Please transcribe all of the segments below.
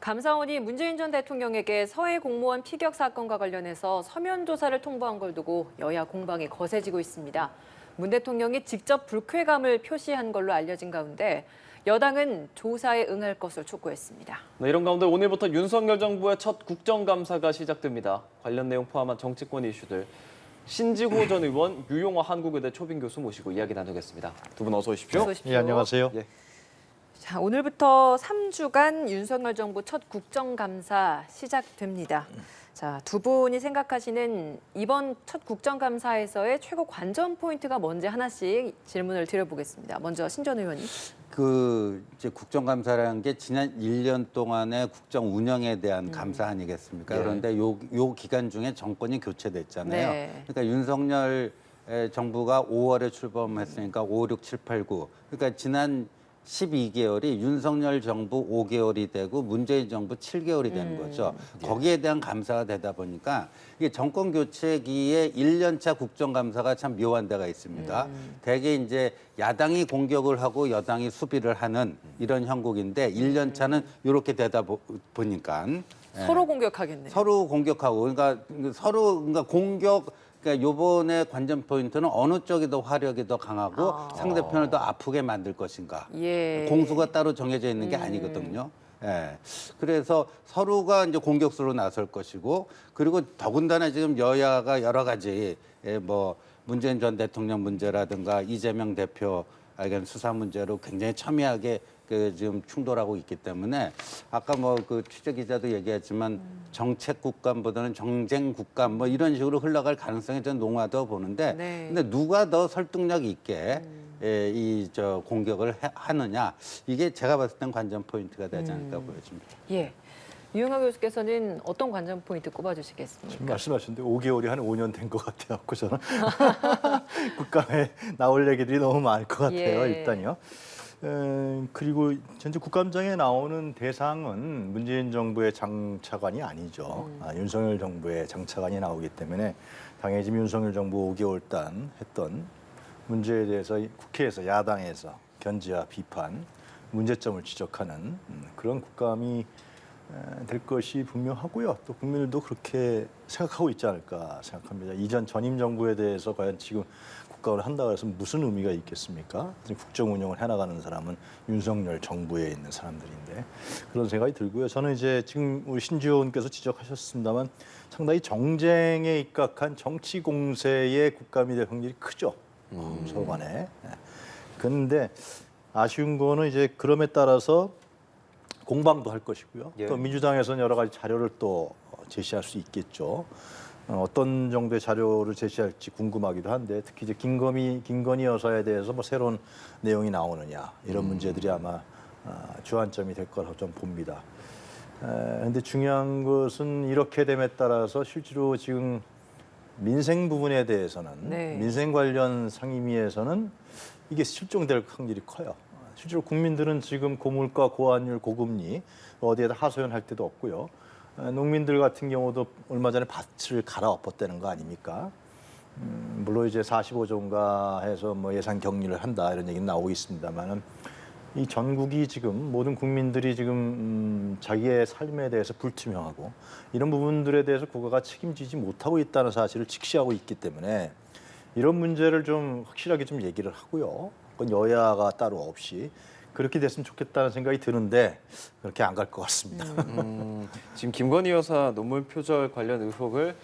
감사원이 문재인 전 대통령에게 서해 공무원 피격 사건과 관련해서 서면 조사를 통보한 걸 두고 여야 공방이 거세지고 있습니다. 문 대통령이 직접 불쾌감을 표시한 걸로 알려진 가운데 여당은 조사에 응할 것을 촉구했습니다. 네, 이런 가운데 오늘부터 윤석열 정부의 첫 국정감사가 시작됩니다. 관련 내용 포함한 정치권 이슈들 신지호 전 의원, 유용화 한국의대 초빙 교수 모시고 이야기 나누겠습니다. 두 분 어서 오십시오. 어서 오십시오. 예, 안녕하세요. 예. 자, 오늘부터 3주간 윤석열 정부 첫 국정감사 시작됩니다. 자, 두 분이 생각하시는 이번 첫 국정감사에서의 최고 관전 포인트가 뭔지 하나씩 질문을 드려보겠습니다. 먼저 신 전 의원님. 이제 국정감사라는 게 지난 1년 동안의 국정 운영에 대한 감사 아니겠습니까? 예. 그런데 요 기간 중에 정권이 교체됐잖아요. 네. 그러니까 윤석열 정부가 5월에 출범했으니까 5, 6, 7, 8, 9. 그러니까 지난 12개월이 윤석열 정부 5개월이 되고 문재인 정부 7개월이 되는 거죠. 거기에 대한 감사가 되다 보니까 이게 정권 교체기에 1년차 국정감사가 참 묘한 데가 있습니다. 대개 이제 야당이 공격을 하고 여당이 수비를 하는 이런 형국인데 1년차는 이렇게 되다 보니까 서로 공격하겠네요. 서로 공격하고 그러니까 공격 그러니까 요번에 관전 포인트는 어느 쪽이 더 화력이 더 강하고 상대편을 더 아프게 만들 것인가. 예. 공수가 따로 정해져 있는 게 아니거든요. 예. 그래서 서로가 이제 공격수로 나설 것이고 그리고 더군다나 지금 여야가 여러 가지 뭐 문재인 전 대통령 문제라든가 이재명 대표 수사 문제로 굉장히 첨예하게 지금 충돌하고 있기 때문에 아까 뭐 그 취재 기자도 얘기했지만 정책 국감보다는 정쟁 국감 뭐 이런 식으로 흘러갈 가능성이 좀 농후하다고 보는데 네. 근데 누가 더 설득력 있게 공격을 하느냐 이게 제가 봤을 땐 관전 포인트가 되지 않을까 보여집니다. 예. 유용하 교수께서는 어떤 관전 포인트 꼽아주시겠습니까? 지금 말씀하셨는데 5개월이 한 5년 된 것 같아요. 저는 국감에 나올 얘기들이 너무 많을 것 같아요. 예. 일단요. 그리고 현재 국감장에 나오는 대상은 문재인 정부의 장차관이 아니죠. 윤석열 정부의 장차관이 나오기 때문에 당연히 지금 윤석열 정부 5개월 단 했던 문제에 대해서 국회에서 야당에서 견제와 비판, 문제점을 지적하는 그런 국감이 될 것이 분명하고요. 또 국민들도 그렇게 생각하고 있지 않을까 생각합니다. 이전 전임 정부에 대해서 과연 지금 국감을 한다고 해서 무슨 의미가 있겠습니까? 국정 운영을 해나가는 사람은 윤석열 정부에 있는 사람들인데 그런 생각이 들고요. 저는 이제 지금 우리 신지호 의원께서 지적하셨습니다만 상당히 정쟁에 입각한 정치 공세의 국감이 될 확률이 크죠. 서로 간에. 그런데 아쉬운 거는 이제 그럼에 따라서 공방도 할 것이고요. 예. 또 민주당에서는 여러 가지 자료를 또 제시할 수 있겠죠. 어떤 정도의 자료를 제시할지 궁금하기도 한데 특히 이제 김건희 여사에 대해서 뭐 새로운 내용이 나오느냐 이런 문제들이 아마 주안점이 될 거라고 좀 봅니다. 그런데 중요한 것은 이렇게 됨에 따라서 실제로 지금 민생 부분에 대해서는 네. 민생 관련 상임위에서는 이게 실종될 확률이 커요. 실제로 국민들은 지금 고물가, 고환율, 고금리 어디에다 하소연할 데도 없고요. 농민들 같은 경우도 얼마 전에 밭을 갈아엎었다는 거 아닙니까? 물론 이제 45조인가 해서 뭐 예산 격리를 한다 이런 얘기는 나오고 있습니다만은 이 전국이 지금 모든 국민들이 지금 자기의 삶에 대해서 불투명하고 이런 부분들에 대해서 국가가 책임지지 못하고 있다는 사실을 직시하고 있기 때문에 이런 문제를 좀 확실하게 좀 얘기를 하고요. 그건 여야가 따로 없이 그렇게 됐으면 좋겠다는 생각이 드는데 그렇게 안 갈 것 같습니다. 지금 김건희 여사 논문 표절 관련 의혹을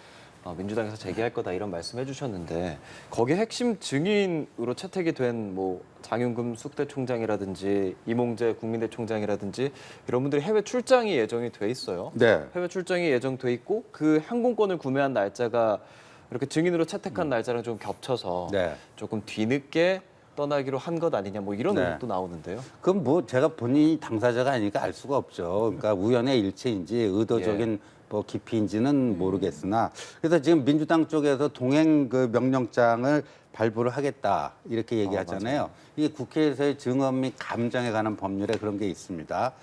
민주당에서 제기할 거다 이런 말씀해 주셨는데 거기에 핵심 증인으로 채택이 된 뭐 장윤금 숙대총장이라든지 이몽재 국민대 총장이라든지 이런 분들이 해외 출장이 예정이 돼 있어요. 네. 해외 출장이 예정돼 있고 그 항공권을 구매한 날짜가 이렇게 증인으로 채택한 날짜랑 좀 겹쳐서 네. 조금 뒤늦게 떠나기로 한 것 아니냐 뭐 이런 네. 의혹도 나오는데요. 그럼 뭐 제가 본인이 당사자가 아니니까 알 수가 없죠. 그러니까 우연의 일치인지 의도적인 뭐 깊이인지는 모르겠으나 그래서 지금 민주당 쪽에서 동행 그 명령장을 발부를 하겠다 이렇게 얘기하잖아요. 이게 국회에서의 증언 및 감정에 관한 법률에 그런 게 있습니다.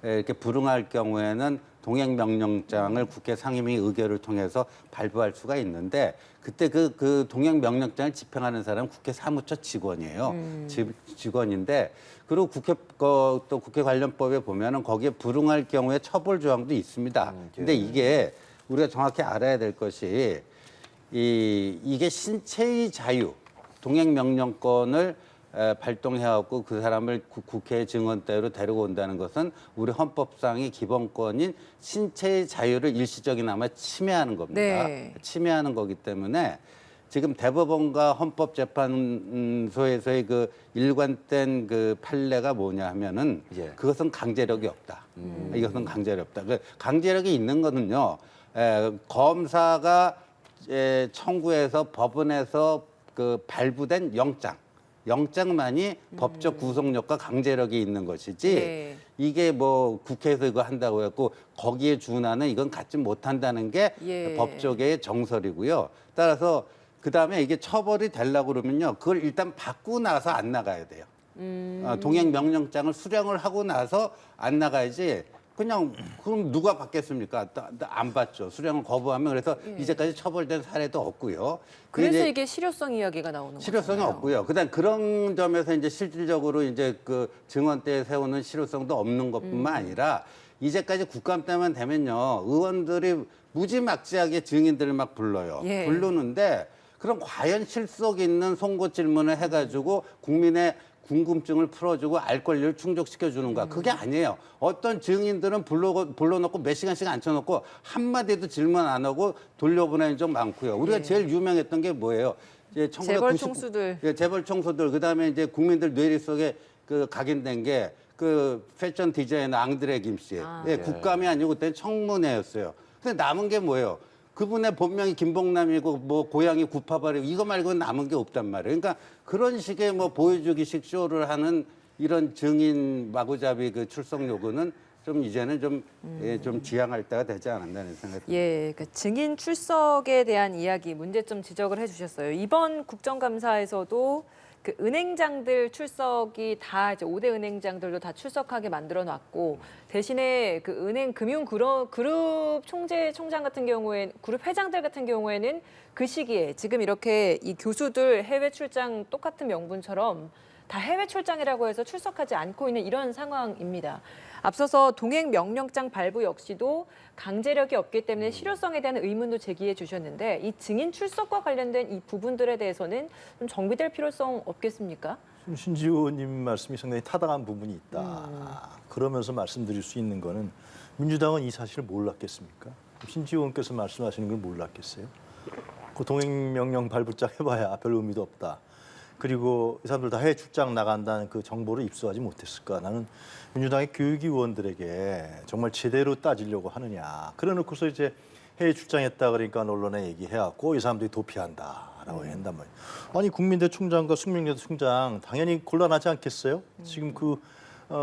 이렇게 불응할 경우에는 동행 명령장을 국회 상임위 의결을 통해서 발부할 수가 있는데 그때 그 동행 명령장을 집행하는 사람은 국회 사무처 직원이에요. 직원인데 그리고 또 국회 관련법에 보면은 거기에 불응할 경우에 처벌 조항도 있습니다. 근데 이게 우리가 정확히 알아야 될 것이 이게 신체의 자유, 동행 명령권을 발동해갖고 그 사람을 국회 증언대로 데리고 온다는 것은 우리 헌법상의 기본권인 신체의 자유를 일시적이나마 침해하는 겁니다. 네. 침해하는 거기 때문에 지금 대법원과 헌법재판소에서의 그 일관된 그 판례가 뭐냐 하면은 예. 그것은 강제력이 없다. 이것은 강제력이 없다. 그 강제력이 있는 거는요, 검사가 청구해서 법원에서 그 발부된 영장만이 법적 구속력과 강제력이 있는 것이지 네. 이게 뭐 국회에서 이거 한다고 해갖고 거기에 준하는 이건 갖지 못한다는 게 예. 법조계의 정설이고요. 따라서 그다음에 이게 처벌이 되려고 그러면요. 그걸 일단 받고 나서 안 나가야 돼요. 동행 명령장을 수령을 하고 나서 안 나가야지 그냥 그럼 누가 받겠습니까? 안 받죠. 수령을 거부하면 그래서 이제까지 처벌된 사례도 없고요. 그래서 이게 실효성 이야기가 나오는 거죠. 실효성이 없고요. 그다음 그런 점에서 이제 실질적으로 이제 그 증언대에 세우는 실효성도 없는 것뿐만 아니라 이제까지 국감 때만 되면요. 의원들이 무지막지하게 증인들을 막 불러요. 예. 부르는데 그럼 과연 실속 있는 송고 질문을 해가지고 국민의 궁금증을 풀어주고 알 권리를 충족시켜주는가. 그게 아니에요. 어떤 증인들은 불러놓고 몇 시간씩 앉혀놓고 한마디도 질문 안 하고 돌려보내는 적 많고요. 우리가 제일 유명했던 게 뭐예요? 이제 재벌 총수들. 예, 재벌 총수들. 그다음에 이제 국민들 뇌리 속에 그 각인된 게 그 패션 디자이너 앙드레 김 씨. 예, 국감이 아니고 그때는 청문회였어요. 근데 남은 게 뭐예요? 그분의 본명이 김봉남이고 뭐 고향이 구파발이고 이거 말고는 남은 게 없단 말이에요. 그러니까 그런 식의 뭐 보여주기식 쇼를 하는 이런 증인 마구잡이 그 출석 요구는 좀 이제는 좀 지양할 때가 되지 않았나는 생각이 듭니다. 예, 그 증인 출석에 대한 이야기, 문제점 지적을 해주셨어요. 이번 국정감사에서도 그 은행장들 출석이 다 이제 5대 은행장들도 다 출석하게 만들어놨고 대신에 그 은행 금융 그룹 총장 같은 경우에 그룹 회장들 같은 경우에는 그 시기에 지금 이렇게 이 교수들 해외 출장 똑같은 명분처럼 다 해외 출장이라고 해서 출석하지 않고 있는 이런 상황입니다. 앞서서 동행 명령장 발부 역시도 강제력이 없기 때문에 실효성에 대한 의문도 제기해 주셨는데 이 증인 출석과 관련된 이 부분들에 대해서는 좀 정비될 필요성 없겠습니까? 신지호 의원님 말씀이 상당히 타당한 부분이 있다. 그러면서 말씀드릴 수 있는 거는 민주당은 이 사실을 몰랐겠습니까? 신지호 의원께서 말씀하시는 걸 몰랐겠어요? 그 동행명령 발부장 해봐야 별 의미도 없다. 그리고 이 사람들 다 해외 출장 나간다는 그 정보를 입수하지 못했을까? 나는 민주당의 교육위원들에게 정말 제대로 따지려고 하느냐. 그래 놓고서 이제 해외 출장했다 그러니까 언론에 얘기해갖고 이 사람들이 도피한다라고 한단 말이에요. 아니 국민대 총장과 숙명여대 총장 당연히 곤란하지 않겠어요? 지금 그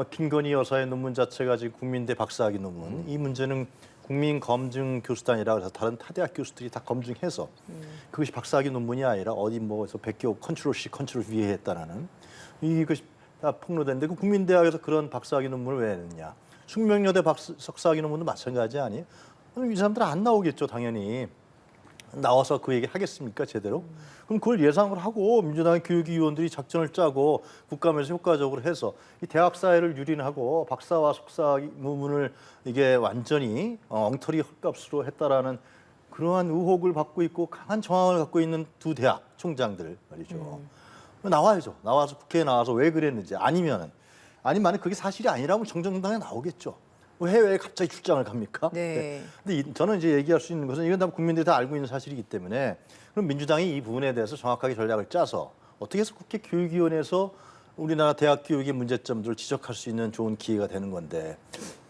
김건희 여사의 논문 자체가 지금 국민대 박사학위 논문. 이 문제는 국민검증교수단이라고 해서 다른 타대학 교수들이 다 검증해서 그것이 박사학위 논문이 아니라 어디 뭐에서 베껴 컨트롤 C, 컨트롤 V 했다라는 이것이 다 폭로됐는데 그 국민대학에서 그런 박사학위 논문을 왜 냈냐? 숙명여대 석사학위 논문도 마찬가지 아니에요? 이 사람들은 안 나오겠죠, 당연히. 나와서 그 얘기 하겠습니까, 제대로? 그럼 그걸 예상을 하고 민주당의 교육위원들이 작전을 짜고 국감에서 효과적으로 해서 이 대학 사회를 유린하고 박사와 석사 논문을 이게 완전히 엉터리 헐값으로 했다라는 그러한 의혹을 받고 있고 강한 정황을 갖고 있는 두 대학 총장들 말이죠. 나와야죠. 나와서 국회에 나와서 왜 그랬는지 아니면 그게 사실이 아니라면 정정당에 나오겠죠. 왜 해외에 갑자기 출장을 갑니까? 네. 근데 저는 이제 얘기할 수 있는 것은 이건 다 국민들이 다 알고 있는 사실이기 때문에 그럼 민주당이 이 부분에 대해서 정확하게 전략을 짜서 어떻게 해서 국회 교육위원회에서 우리나라 대학 교육의 문제점들을 지적할 수 있는 좋은 기회가 되는 건데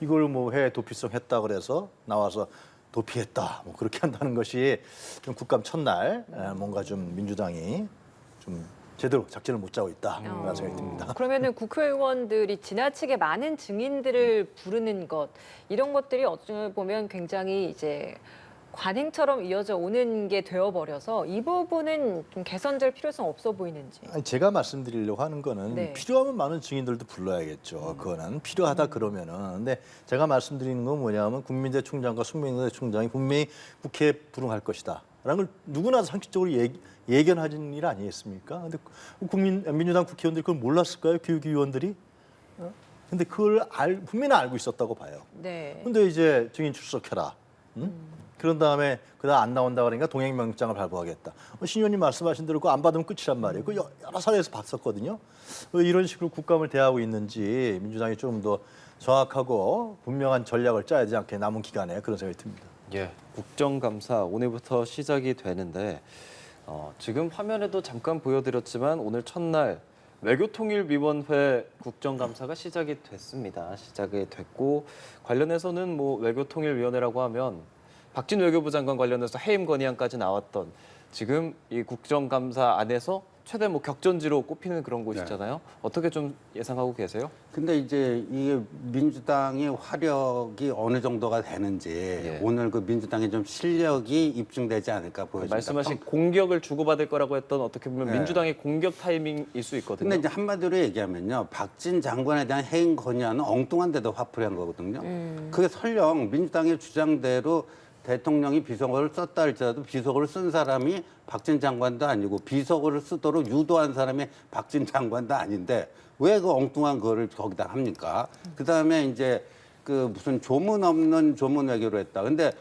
이걸 뭐 해외 도피성 했다 그래서 나와서 도피했다 뭐 그렇게 한다는 것이 좀 국감 첫날 뭔가 좀 민주당이 좀 제대로 작전을 못 짜고 있다라는 생각이 듭니다. 그러면은 국회의원들이 지나치게 많은 증인들을 부르는 것 이런 것들이 어찌 보면 굉장히 이제 관행처럼 이어져 오는 게 되어버려서 이 부분은 좀 개선될 필요성 없어 보이는지. 아니, 제가 말씀드리려고 하는 거는 네. 필요하면 많은 증인들도 불러야겠죠. 그거는 필요하다 그러면은. 근데 제가 말씀드리는 건 뭐냐면 국민대 총장과 송명대 총장이 분명히 국회에 불응할 것이다. 라는 걸 누구나 상식적으로 예견하는 일 아니겠습니까? 근데 민주당 국회의원들이 그걸 몰랐을까요? 교육위원들이? 근데 그걸 분명히 알고 있었다고 봐요. 네. 근데 이제 증인 출석해라. 응? 그런 다음에 그다음 안 나온다 그러니까 동행명장을 발부하겠다. 신 의원님 말씀하신 대로 그거 안 받으면 끝이란 말이에요. 그 여러 사례에서 봤었거든요. 왜 이런 식으로 국감을 대하고 있는지 민주당이 좀 더 정확하고 분명한 전략을 짜야 되지 않게 남은 기간에 그런 생각이 듭니다. 예, 국정감사 오늘부터 시작이 되는데 지금 화면에도 잠깐 보여드렸지만 오늘 첫날 외교통일위원회 국정감사가 시작이 됐습니다. 시작이 됐고 관련해서는 뭐 외교통일위원회라고 하면 박진 외교부 장관 관련해서 해임 건의안까지 나왔던 지금 이 국정감사 안에서 최대 뭐 격전지로 꼽히는 그런 곳이잖아요. 어떻게 좀 예상하고 계세요? 근데 이제 이게 민주당의 화력이 어느 정도가 되는지 예. 오늘 그 민주당의 좀 실력이 입증되지 않을까 보여집니다. 말씀하신 공격을 주고받을 거라고 했던 어떻게 보면 네. 민주당의 공격 타이밍일 수 있거든요. 근데 이제 한마디로 얘기하면요, 박진 장관에 대한 해임 건의안은 엉뚱한 데도 화풀이한 거거든요. 그게 설령 민주당의 주장대로 대통령이 비서관을 썼다 할지라도 비서관을 쓴 사람이 박진 장관도 아니고 비서관을 쓰도록 유도한 사람이 박진 장관도 아닌데 왜 그 엉뚱한 거를 거기다 합니까? 그다음에 이제 그 무슨 조문 없는 조문 외교로 했다. 근데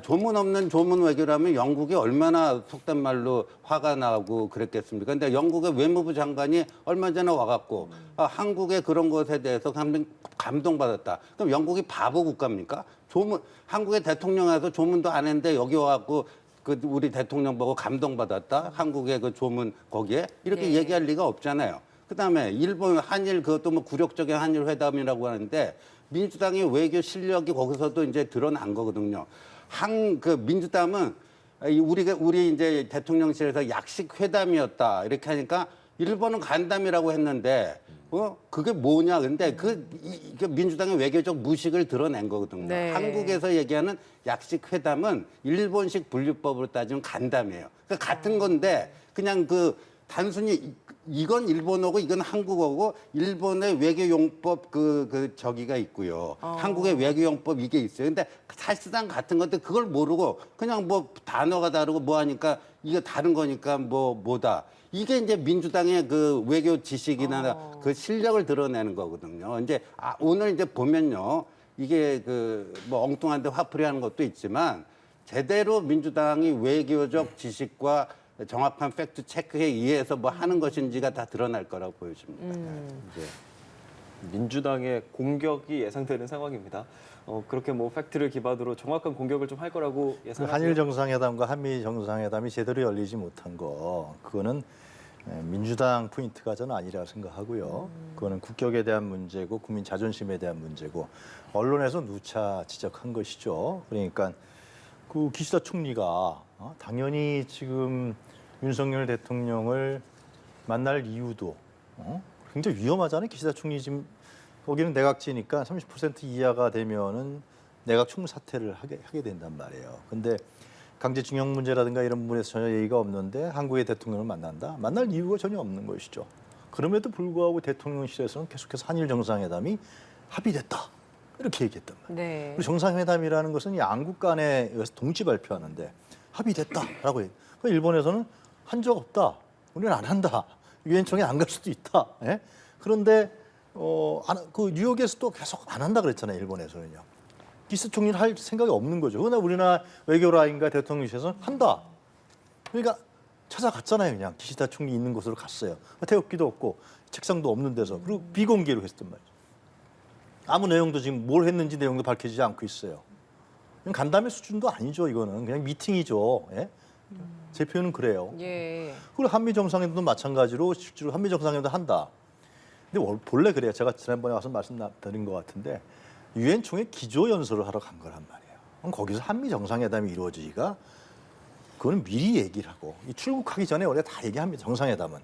조문 없는 조문 외교라면 영국이 얼마나 속된 말로 화가 나고 그랬겠습니까? 근데 영국의 외무부 장관이 얼마 전에 와갖고 한국의 그런 것에 대해서 감동받았다. 그럼 영국이 바보 국가입니까? 한국의 대통령 와서 조문도 안 했는데 여기 와갖고 그 우리 대통령 보고 감동받았다. 한국의 그 조문 거기에 이렇게 네. 얘기할 리가 없잖아요. 그다음에 일본 한일 그것도 뭐 굴욕적인 한일 회담이라고 하는데 민주당의 외교 실력이 거기서도 이제 드러난 거거든요. 그 민주당은 우리 이제 대통령실에서 약식 회담이었다 이렇게 하니까 일본은 간담이라고 했는데 그게 뭐냐? 근데 그 민주당의 외교적 무식을 드러낸 거거든요. 네. 한국에서 얘기하는 약식 회담은 일본식 분류법으로 따지면 간담이에요. 그러니까 같은 건데 그냥 그 단순히 이건 일본어고 이건 한국어고 일본의 외교용법 저기가 있고요. 한국의 외교용법 이게 있어요. 근데 사실상 같은 건데 그걸 모르고 그냥 뭐 단어가 다르고 뭐 하니까 이게 다른 거니까 뭐다. 이게 이제 민주당의 그 외교 지식이나 그 실력을 드러내는 거거든요. 이제 오늘 이제 보면요. 이게 그 뭐 엉뚱한데 화풀이하는 것도 있지만 제대로 민주당이 외교적 지식과 정확한 팩트 체크에 의해서 뭐 하는 것인지가 다 드러날 거라고 보여집니다. 이제 민주당의 공격이 예상되는 상황입니다. 그렇게 뭐 팩트를 기반으로 정확한 공격을 좀 할 거라고 예상하세요? 한일 정상회담과 한미 정상회담이 제대로 열리지 못한 거 그거는 민주당 포인트가 저는 아니라 생각하고요. 그거는 국격에 대한 문제고 국민 자존심에 대한 문제고 언론에서 누차 지적한 것이죠. 그러니까 그 기시다 총리가 당연히 지금 윤석열 대통령을 만날 이유도 굉장히 위험하잖아요. 기시다 총리 지금 거기는 내각제니까 30% 이하가 되면은 내각 총사퇴를 하게 된단 말이에요. 근데 강제징용 문제라든가 이런 부분에서 전혀 얘기가 없는데 한국의 대통령을 만난다? 만날 이유가 전혀 없는 것이죠. 그럼에도 불구하고 대통령실에서는 계속해서 한일 정상회담이 합의됐다. 이렇게 얘기했단 말이에요. 네. 그리고 정상회담이라는 것은 양국 간에 동시 발표하는데 합의됐다라고 해요. 일본에서는 한 적 없다. 우리는 안 한다. 유엔총회 안 갈 수도 있다. 예? 그런데 그 뉴욕에서도 계속 안 한다 그랬잖아요. 일본에서는요. 기시다 총리는 할 생각이 없는 거죠. 그러나 우리나라 외교라인과 대통령실에서는 한다. 그러니까 찾아갔잖아요. 그냥 기시다 총리 있는 곳으로 갔어요. 태극기도 없고 책상도 없는 데서 그리고 비공개로 했단 말이죠. 아무 내용도 지금 뭘 했는지 내용도 밝혀지지 않고 있어요. 그냥 간담회 수준도 아니죠. 이거는 그냥 미팅이죠. 예? 제 표현은 그래요. 예. 그리고 한미 정상회담도 마찬가지로 실제로 한미 정상회담도 한다. 근데 본래 그래요. 제가 지난번에 와서 말씀드린 것 같은데 유엔 총회 기조 연설을 하러 간 거란 말이에요. 그럼 거기서 한미 정상회담이 이루어지기가 그거는 미리 얘기를 하고 출국하기 전에 원래 다 얘기합니다. 정상회담은.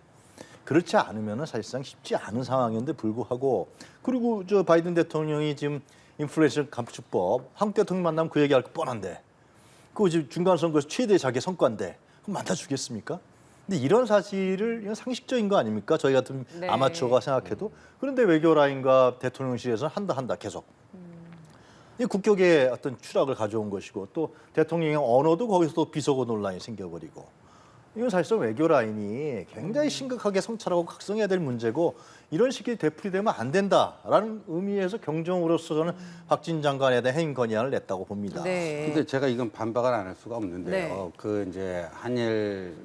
그렇지 않으면 사실상 쉽지 않은 상황인데 불구하고 그리고 저 바이든 대통령이 지금 인플레이션 감축법 한국 대통령 만나면 그 얘기할 거 뻔한데 그 지금 중간 선거에서 최대 자기 성과인데 그럼 만나주겠습니까? 근데 이런 사실을 이건 상식적인 거 아닙니까? 저희 같은 네. 아마추어가 생각해도. 그런데 외교 라인과 대통령실에서는 한다 계속. 이 국격의 어떤 추락을 가져온 것이고 또 대통령의 언어도 거기서 또 비속어 논란이 생겨버리고 이건 사실상 외교 라인이 굉장히 심각하게 성찰하고 각성해야 될 문제고 이런 식이 되풀이되면 안 된다라는 의미에서 경정으로서 저는 박진 장관에 대한 해임 건의안을 냈다고 봅니다. 네. 근데 제가 이건 반박을 안 할 수가 없는데요. 네. 그 이제 한일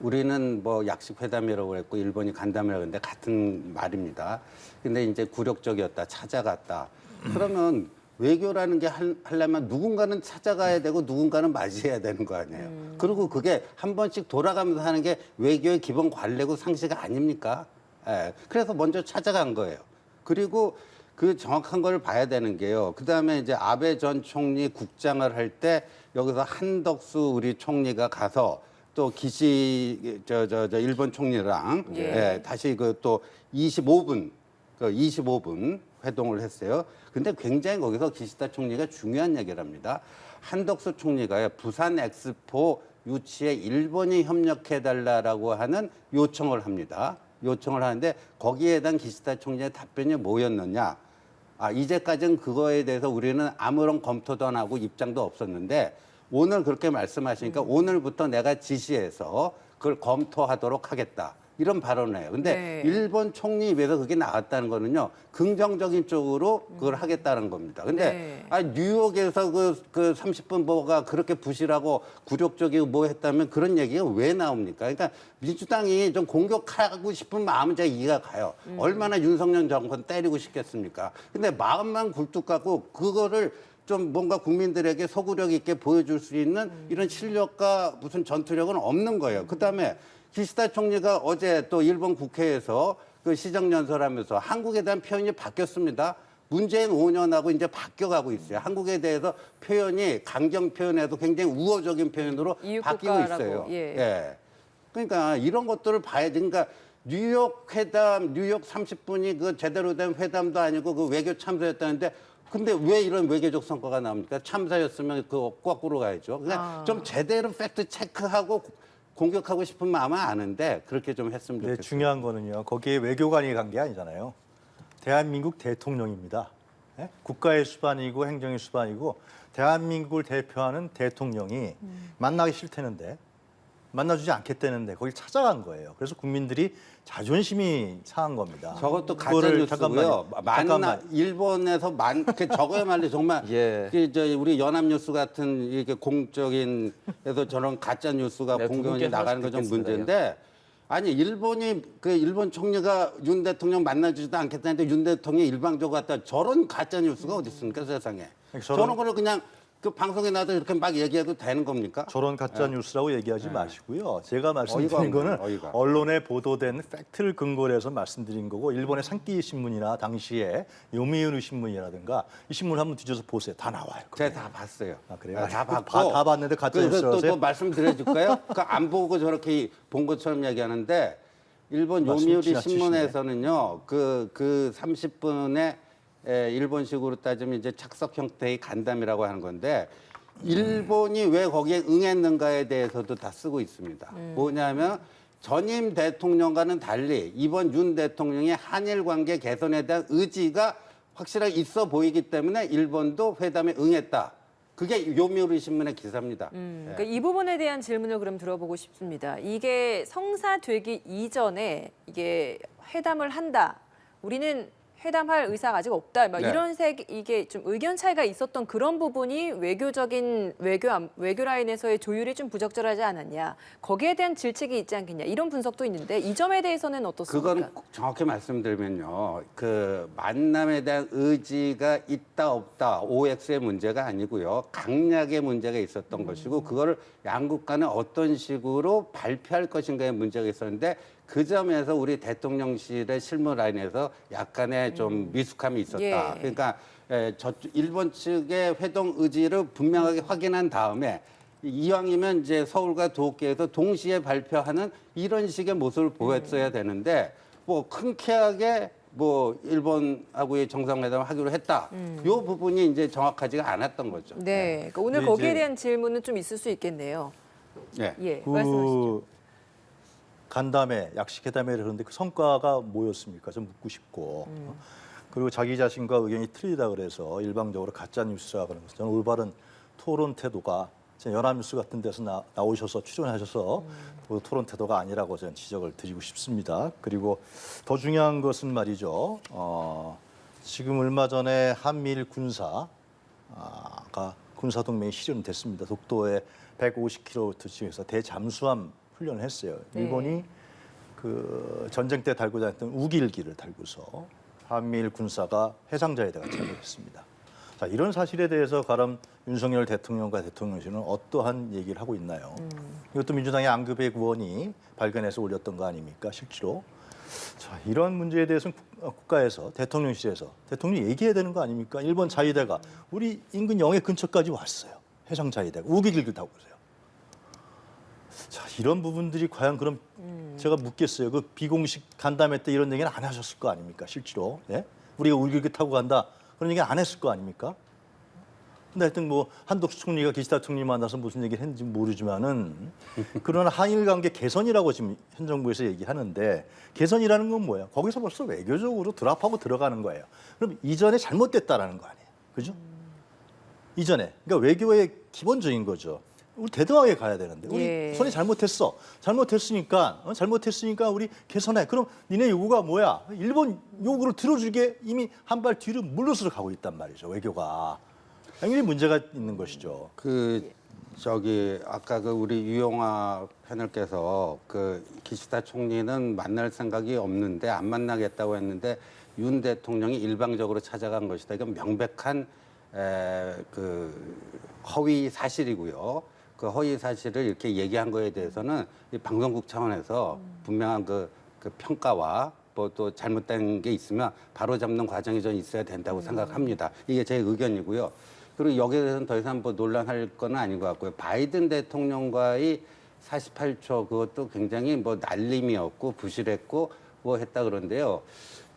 우리는 뭐 약식 회담이라고 그랬고 일본이 간담회라고 했는데 같은 말입니다. 근데 이제 굴욕적이었다, 찾아갔다. 그러면 외교라는 게 하려면 누군가는 찾아가야 되고 누군가는 맞이해야 되는 거 아니에요. 그리고 그게 한 번씩 돌아가면서 하는 게 외교의 기본 관례고 상식 아닙니까? 예. 그래서 먼저 찾아간 거예요. 그리고 그 정확한 걸 봐야 되는 게요. 그다음에 이제 아베 전 총리 국장을 할 때 여기서 한덕수 우리 총리가 가서 또 기시 일본 총리랑 예. 예, 다시 그 또 25분 회동을 했어요. 근데 굉장히 거기서 기시다 총리가 중요한 얘기를 합니다. 한덕수 총리가 부산 엑스포 유치에 일본이 협력해달라고 하는 요청을 합니다. 요청을 하는데 거기에 대한 기시다 총리의 답변이 뭐였느냐? 이제까지는 그거에 대해서 우리는 아무런 검토도 안 하고 입장도 없었는데 오늘 그렇게 말씀하시니까 오늘부터 내가 지시해서 그걸 검토하도록 하겠다. 이런 발언을 해요. 근데 네. 일본 총리 입에서 그게 나왔다는 거는요, 긍정적인 쪽으로 그걸 하겠다는 겁니다. 근데 네. 뉴욕에서 그 30분 뭐가 그렇게 부실하고 굴욕적이고 뭐 했다면 그런 얘기가 왜 나옵니까? 그러니까 민주당이 좀 공격하고 싶은 마음은 제가 이해가 가요. 얼마나 윤석열 정권 때리고 싶겠습니까? 근데 마음만 굴뚝 갖고 그거를 좀 뭔가 국민들에게 소구력 있게 보여줄 수 있는 이런 실력과 무슨 전투력은 없는 거예요. 그다음에 기시다 총리가 어제 또 일본 국회에서 그 시정연설하면서 한국에 대한 표현이 바뀌었습니다. 문재인 5년하고 이제 바뀌어가고 있어요. 한국에 대해서 표현이 강경 표현에도 굉장히 우호적인 표현으로 바뀌고 이웃국가라고, 있어요. 예. 그러니까 이런 것들을 봐야지. 그러니까 뉴욕 회담, 뉴욕 30분이 그 제대로 된 회담도 아니고 그 외교 참사였다는데 근데 왜 이런 외교적 성과가 나옵니까? 참사였으면 그거 거꾸로 가야죠. 그러니까 좀 제대로 팩트 체크하고 공격하고 싶은 마음은 아는데 그렇게 좀 했으면 네, 좋겠어요. 중요한 거는요. 거기에 외교관이 간 게 아니잖아요. 대한민국 대통령입니다. 예? 국가의 수반이고 행정의 수반이고 대한민국을 대표하는 대통령이 만나기 싫다는데 만나주지 않겠다는데 거길 찾아간 거예요. 그래서 국민들이 자존심이 상한 겁니다. 저것도 가짜 그거를 뉴스고요. 잠깐만. 일본에서 저거야말로 정말 예. 우리 연합뉴스 같은 이렇게 공적인 에서 저런 가짜 뉴스가 네, 두 공공연히 분께 나가는 건 좀 하나씩 문제인데 아니 일본이 일본 총리가 윤 대통령 만나주지도 않겠다는데 윤 대통령이 일방적으로 갔다 저런 가짜 뉴스가 어디 있습니까 세상에? 저런 거를 그냥 그 방송에 나도 이렇게 막 얘기해도 되는 겁니까? 저런 가짜 뉴스라고 얘기하지 마시고요. 제가 어이가 말씀드린 거는 없네요, 어이가. 언론에 보도된 팩트를 근거로 해서 말씀드린 거고 일본의 산키 신문이나 당시에 요미우리 신문이라든가 이 신문 한번 뒤져서 보세요. 다 나와요. 제가 다 봤어요. 그래요? 다 봤고 다 봤는데 가짜 뉴스라세요? 또 말씀드려줄까요? 그 안 보고 저렇게 본 것처럼 얘기하는데 일본 말씀 요미우리 지나치시네. 신문에서는요 그 30분에 일본식으로 따지면 이제 착석 형태의 간담이라고 하는 건데 일본이 왜 거기에 응했는가에 대해서도 다 쓰고 있습니다. 뭐냐면 전임 대통령과는 달리 이번 윤 대통령의 한일 관계 개선에 대한 의지가 확실하게 있어 보이기 때문에 일본도 회담에 응했다. 그게 요미우리 신문의 기사입니다. 그러니까 이 부분에 대한 질문을 그럼 들어보고 싶습니다. 이게 성사되기 이전에 이게 회담을 한다. 우리는 회담할 의사가 아직 없다. 막 네. 이런 이게 좀 의견 차이가 있었던 그런 부분이 외교적인 외교 라인에서의 조율이 좀 부적절하지 않았냐. 거기에 대한 질책이 있지 않겠냐. 이런 분석도 있는데 이 점에 대해서는 어떻습니까? 그건 정확히 말씀드리면요. 그 만남에 대한 의지가 있다 없다 OX의 문제가 아니고요. 강약의 문제가 있었던 것이고 그거를 양국 간에 어떤 식으로 발표할 것인가의 문제가 있었는데 그 점에서 우리 대통령실의 실무 라인에서 약간의 좀 미숙함이 있었다. 예. 그러니까 일본 측의 회동 의지를 분명하게 확인한 다음에 이왕이면 이제 서울과 도쿄에서 동시에 발표하는 이런 식의 모습을 보였어야 되는데 뭐 흔쾌하게 뭐 일본하고의 정상회담을 하기로 했다. 요 부분이 이제 정확하지가 않았던 거죠. 네. 그러니까 오늘 근데 거기에 이제- 대한 질문은 좀 있을 수 있겠네요. 네. 예, 말씀하시죠. 간담회, 약식회담회를 하는데 그 성과가 뭐였습니까? 좀 묻고 싶고. 그리고 자기 자신과 의견이 틀리다 그래서 일방적으로 가짜 뉴스라 그런 것은 저는 올바른 토론 태도가 연합뉴스 같은 데서 나오셔서 출연하셔서 그 토론 태도가 아니라고 저는 지적을 드리고 싶습니다. 그리고 더 중요한 것은 말이죠. 지금 얼마 전에 한미일 군사가 군사 동맹이 실현됐습니다. 독도에 150km 지역에서 대잠수함 훈련을 했어요. 네. 일본이 그 전쟁 때 달고 다녔던 우길기를 달고서 한미일 군사가 해상자에다가 착륙했습니다. 자, 이런 사실에 대해서 가령 윤석열 대통령과 대통령실은 어떠한 얘기를 하고 있나요? 이것도 민주당의 안급의 의원이 발견해서 올렸던 거 아닙니까? 실제로. 자, 이런 문제에 대해서는 국가에서 대통령실에서 대통령이 얘기해야 되는 거 아닙니까? 일본 자위대가 우리 인근 영해 근처까지 왔어요. 해상 자위대가 우기길을 타고 오세요. 자, 이런 부분들이 과연 그럼 제가 묻겠어요. 그 비공식 간담회 때 이런 얘기는 안 하셨을 거 아닙니까? 실제로. 예? 우리가 우기길 타고 간다. 그런 얘기 안 했을 거 아닙니까? 근데 하여튼 뭐 한덕수 총리가 기시다 총리 만나서 무슨 얘기를 했는지 모르지만은 그러나 한일 관계 개선이라고 지금 현 정부에서 얘기하는데 개선이라는 건 뭐예요? 거기서 벌써 외교적으로 드랍하고 들어가는 거예요. 그럼 이전에 잘못됐다라는 거 아니에요? 그죠? 이전에. 그러니까 외교의 기본적인 거죠. 우리 대등하게 가야 되는데 우리 예. 손이 잘못했어. 잘못했으니까 우리 개선해. 그럼 니네 요구가 뭐야? 일본 요구를 들어주게 이미 한 발 뒤로 물러서 가고 있단 말이죠. 외교가. 당연히 문제가 있는 것이죠. 그 저기 아까 그 우리 유영아 패널께서 그 기시다 총리는 만날 생각이 없는데 안 만나겠다고 했는데 윤 대통령이 일방적으로 찾아간 것이다. 이건 명백한 그 허위 사실이고요. 그 허위 사실을 이렇게 얘기한 거에 대해서는 이 방송국 차원에서 분명한 그 평가와 뭐 또 잘못된 게 있으면 바로 잡는 과정이 좀 있어야 된다고 생각합니다. 이게 제 의견이고요. 그리고 여기에 대해서는 더 이상 뭐 논란할 건 아닌 것 같고요. 바이든 대통령과의 48초 그것도 굉장히 뭐 날림이었고 부실했고 뭐 했다 그런데요.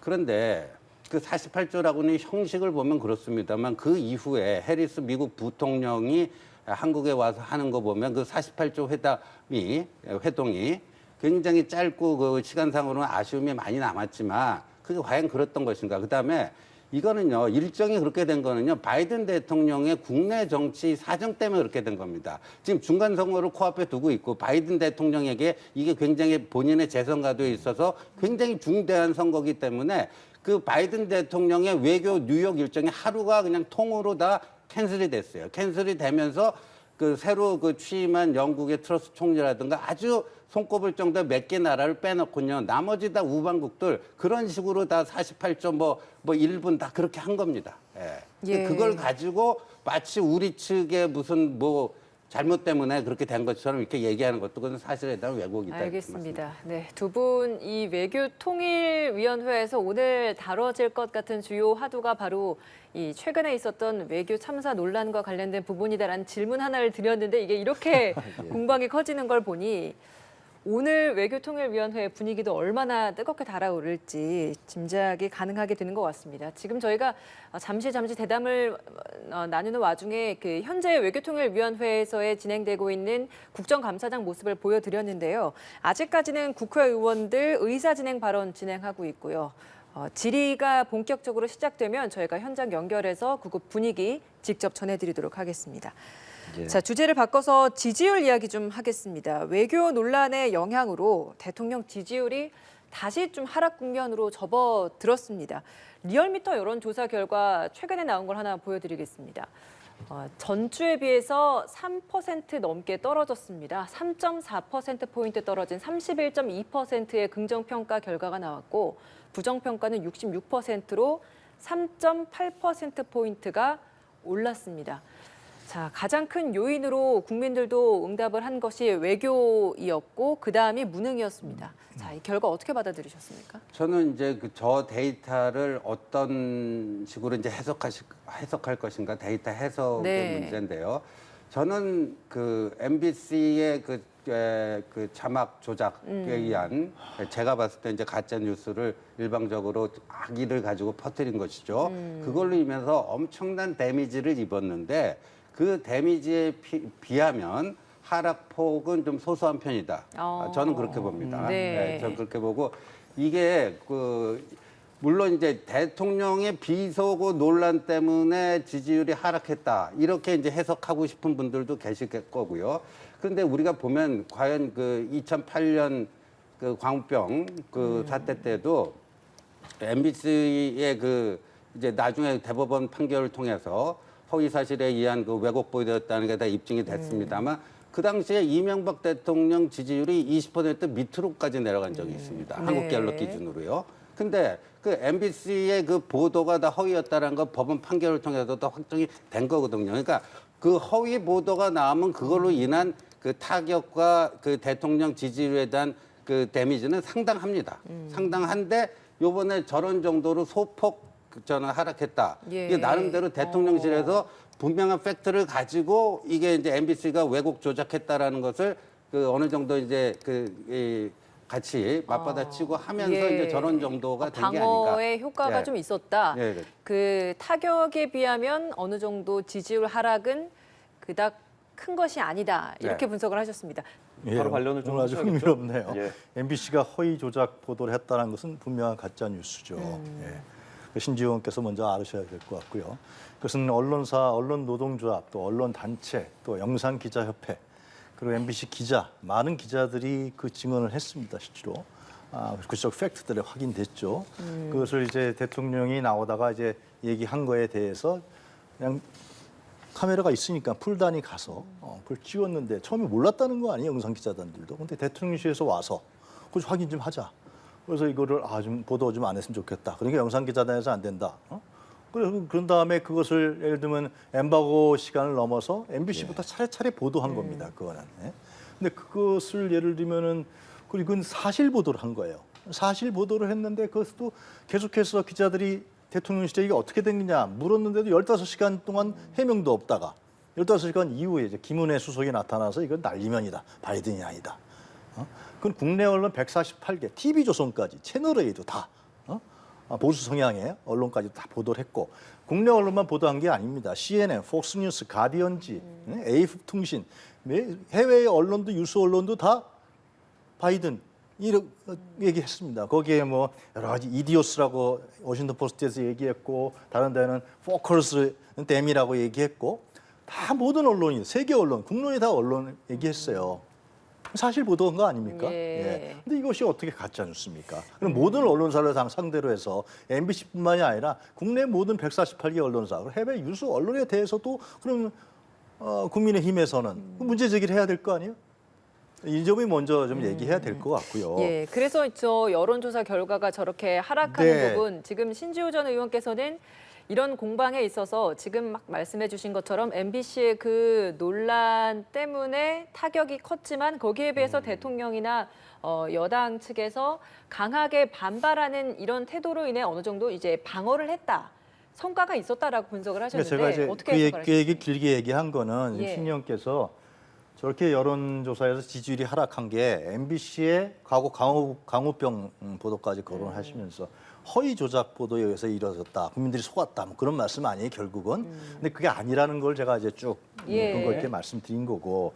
그런데 그 48조라고는 형식을 보면 그렇습니다만 그 이후에 해리스 미국 부통령이 한국에 와서 하는 거 보면 그 48조 회동이 굉장히 짧고 그 시간상으로는 아쉬움이 많이 남았지만 그게 과연 그랬던 것인가. 그다음에 이거는요, 일정이 그렇게 된 거는요, 바이든 대통령의 국내 정치 사정 때문에 그렇게 된 겁니다. 지금 중간 선거를 코앞에 두고 있고, 바이든 대통령에게 이게 굉장히 본인의 재선 가도에 있어서 굉장히 중대한 선거기 때문에 그 바이든 대통령의 외교 뉴욕 일정이 하루가 그냥 통으로 다 캔슬이 됐어요. 캔슬이 되면서 그 새로 그 취임한 영국의 트러스 총리라든가 아주 손꼽을 정도의 몇 개 나라를 빼놓고요. 나머지 다 우방국들 그런 식으로 다 48조 뭐 1분 다 그렇게 한 겁니다. 예. 예. 그걸 가지고 마치 우리 측의 무슨 뭐 잘못 때문에 그렇게 된 것처럼 이렇게 얘기하는 것도 그건 사실에 대한 왜곡이다. 알겠습니다. 네, 두 분 이 외교통일위원회에서 오늘 다뤄질 것 같은 주요 화두가 바로 이 최근에 있었던 외교 참사 논란과 관련된 부분이다라는 질문 하나를 드렸는데 이게 이렇게 공방이 커지는 걸 보니 오늘 외교통일위원회 분위기도 얼마나 뜨겁게 달아오를지 짐작이 가능하게 되는 것 같습니다. 지금 저희가 잠시 대담을 나누는 와중에 그 현재 외교통일위원회에서의 진행되고 있는 국정감사장 모습을 보여드렸는데요. 아직까지는 국회의원들 의사진행 발언 진행하고 있고요. 질의가 본격적으로 시작되면 저희가 현장 연결해서 그곳 분위기 직접 전해드리도록 하겠습니다. 예. 자, 주제를 바꿔서 지지율 이야기 좀 하겠습니다. 외교 논란의 영향으로 대통령 지지율이 다시 좀 하락 국면으로 접어들었습니다. 리얼미터 여론조사 결과 최근에 나온 걸 하나 보여드리겠습니다. 전주에 비해서 3% 넘게 떨어졌습니다. 3.4%포인트 떨어진 31.2%의 긍정평가 결과가 나왔고 부정평가는 66%로 3.8%포인트가 올랐습니다. 자, 가장 큰 요인으로 국민들도 응답을 한 것이 외교이었고 그다음이 무능이었습니다. 자, 이 결과 어떻게 받아들이셨습니까? 저는 이제 저 데이터를 어떤 식으로 이제 해석할 것인가 데이터 해석의 네. 문제인데요. 저는 그 MBC의 그 그 자막 조작에 의한 제가 봤을 때 이제 가짜 뉴스를 일방적으로 악의를 가지고 퍼뜨린 것이죠. 그걸로 인해서 엄청난 데미지를 입었는데 그 데미지에 비하면 하락폭은 좀 소소한 편이다. 저는 그렇게 봅니다. 네. 저는 그렇게 보고 이게 물론 이제 대통령의 비속어 논란 때문에 지지율이 하락했다. 이렇게 이제 해석하고 싶은 분들도 계실 거고요. 그런데 우리가 보면 과연 그 2008년 그 광우병 그 사태 때도 MBC의 이제 나중에 대법원 판결을 통해서 허위 사실에 의한 그 왜곡 보도였다는 게 다 입증이 됐습니다만 그 당시에 이명박 대통령 지지율이 20% 밑으로까지 내려간 적이 있습니다. 한국갤럽 기준으로요. 근데 그 MBC의 그 보도가 다 허위였다는 거 법원 판결을 통해서도 확정이 된 거거든요. 그러니까 그 허위 보도가 나오면 그걸로 인한 그 타격과 그 대통령 지지율에 대한 그 데미지는 상당합니다. 상당한데 요번에 저런 정도로 소폭 저는 하락했다. 예. 이게 나름대로 대통령실에서 분명한 팩트를 가지고 이게 이제 MBC가 왜곡 조작했다라는 것을 그 어느 정도 이제 같이 맞받아치고 하면서 예. 이제 저런 정도가 된 게 아닌가. 방어의 효과가 예. 좀 있었다. 예, 네. 그 타격에 비하면 어느 정도 지지율 하락은 그닥 큰 것이 아니다. 이렇게 분석을 하셨습니다. 바로 관련을 좀 오늘 아주 하셔야겠죠? 흥미롭네요. 예. MBC가 허위 조작 보도를 했다는 것은 분명한 가짜 뉴스죠. 예. 신지원께서 먼저 알으셔야 될 것 같고요. 그것은 언론사, 언론 노동조합, 또 언론 단체, 또 영상기자협회, 그리고 MBC 기자, 많은 기자들이 그 증언을 했습니다, 실제로. 구체적 팩트들이 확인됐죠. 그것을 이제 대통령이 나오다가 이제 얘기한 거에 대해서 그냥 카메라가 있으니까 풀단이 가서 그걸 찍었는데 처음에 몰랐다는 거 아니에요, 영상 기자단들도. 근데 대통령실에서 와서 그걸 확인 좀 하자. 그래서 이거를 좀 보도 좀 안 했으면 좋겠다. 그러니까 영상 기자단에서 안 된다. 그런 다음에 그것을 예를 들면 엠바고 시간을 넘어서 MBC부터 차례차례 보도한 겁니다. 그거는. 예. 근데 그것을 예를 들면은 그건 사실 보도를 한 거예요. 사실 보도를 했는데 그것도 계속해서 기자들이 대통령실에 이게 어떻게 된 거냐 물었는데도 15시간 동안 해명도 없다가 15시간 이후에 이제 김은혜 수석이 나타나서 이건 난리면이다. 바이든이 아니다. 그건 국내 언론 148개, TV조선까지, 채널A도 다 보수 성향의 언론까지 다 보도를 했고 국내 언론만 보도한 게 아닙니다. CNN, 폭스뉴스, 가디언지, AF통신, 해외 언론도 유수 언론도 다 바이든 이렇게 얘기했습니다. 거기에 뭐 여러 가지 이디오스라고 워싱턴 포스트에서 얘기했고 다른 데는 포커스 댐이라고 얘기했고 다 모든 언론이 세계 언론, 국론이 다 언론 얘기했어요. 사실 보도한 거 아닙니까? 예. 근데 이것이 어떻게 가짜 뉴스입니까? 그럼 모든 언론사를 상대로 해서 MBC뿐만이 아니라 국내 모든 148개 언론사, 해외 유수 언론에 대해서도 그럼 국민의힘에서는 문제 제기를 해야 될 거 아니에요? 이 점이 먼저 좀 얘기해야 될 것 같고요. 예, 그래서 저 여론조사 결과가 저렇게 하락하는 네. 부분, 지금 신지호 전 의원께서는 이런 공방에 있어서 지금 막 말씀해 주신 것처럼 MBC의 그 논란 때문에 타격이 컸지만 거기에 비해서 대통령이나 여당 측에서 강하게 반발하는 이런 태도로 인해 어느 정도 이제 방어를 했다. 성과가 있었다라고 분석을 하셨는데 제가 이제 어떻게 그 해석을 얘기 하셨습니까? 길게 얘기한 거는 예. 신 의원께서 저렇게 여론조사에서 지지율이 하락한 게 MBC의 과거 강우병 보도까지 거론하시면서 허위 조작 보도에 의해서 이뤄졌다. 국민들이 속았다. 뭐 그런 말씀 아니에요, 결국은. 근데 그게 아니라는 걸 제가 이제 쭉 예. 근거 있게 말씀드린 거고.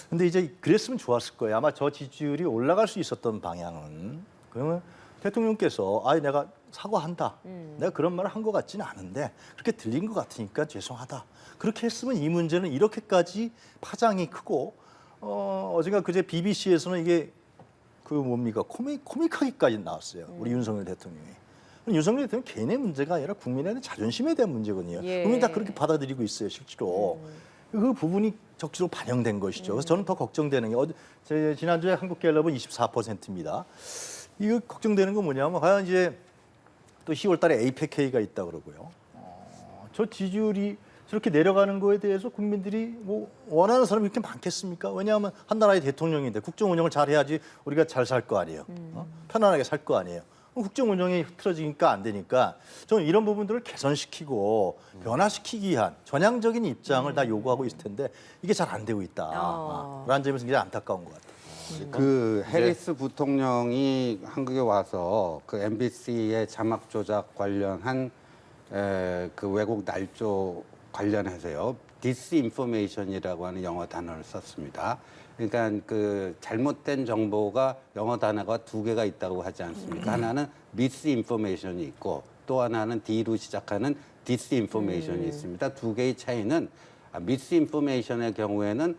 근데 이제 그랬으면 좋았을 거예요. 아마 저 지지율이 올라갈 수 있었던 방향은 그러면 대통령께서 내가 사과한다. 내가 그런 말을 한 것 같지는 않은데 그렇게 들린 것 같으니까 죄송하다. 그렇게 했으면 이 문제는 이렇게까지 파장이 크고 어젠가 그제 BBC에서는 이게 코믹하기까지 나왔어요. 우리 윤석열 대통령이. 윤석열 대통령 개인의 문제가 아니라 국민에 대한 자존심에 대한 문제거든요. 예. 국민이 다 그렇게 받아들이고 있어요, 실제로. 그 부분이 적극적으로 반영된 것이죠. 그래서 저는 더 걱정되는 게 지난주에 한국갤럽은 24%입니다. 이거 걱정되는 건 뭐냐면 과연 이제 또 10월 달에 APEC가 있다 그러고요. 저 지지율이 저렇게 내려가는 거에 대해서 국민들이 뭐 원하는 사람이 이렇게 많겠습니까? 왜냐하면 한 나라의 대통령인데 국정 운영을 잘 해야지 우리가 잘 살 거 아니에요. 편안하게 살 거 아니에요. 국정 운영이 흐트러지니까 안 되니까 저는 이런 부분들을 개선시키고 변화시키기 위한 전향적인 입장을 다 요구하고 있을 텐데 이게 잘 안 되고 있다. 그런 점에서 굉장히 안타까운 것 같아요. 그 해리스 부통령이 한국에 와서 그 MBC의 자막 조작 관련한 그 외국 날조 관련해서요, 디스인포메이션이라고 하는 영어 단어를 썼습니다. 그러니까 그 잘못된 정보가 영어 단어가 두 개가 있다고 하지 않습니까? 하나는 미스인포메이션이 있고 또 하나는 D로 시작하는 디스인포메이션이 있습니다. 두 개의 차이는 미스인포메이션의 경우에는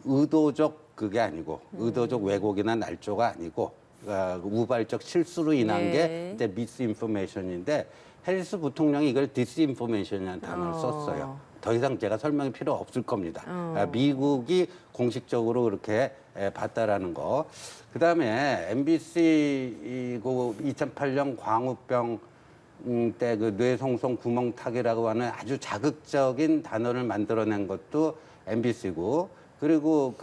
의도적 그게 아니고 의도적 왜곡이나 날조가 아니고 우발적 실수로 인한 네. 게 이제 미스인포메이션인데 해리스 부통령이 이걸 디스인포메이션이라는 단어를 썼어요. 더 이상 제가 설명이 필요 없을 겁니다. 미국이 공식적으로 그렇게 봤다라는 거. 그다음에 MBC 2008년 광우병 때 그 뇌송송 구멍타기라고 하는 아주 자극적인 단어를 만들어낸 것도 MBC고, 그리고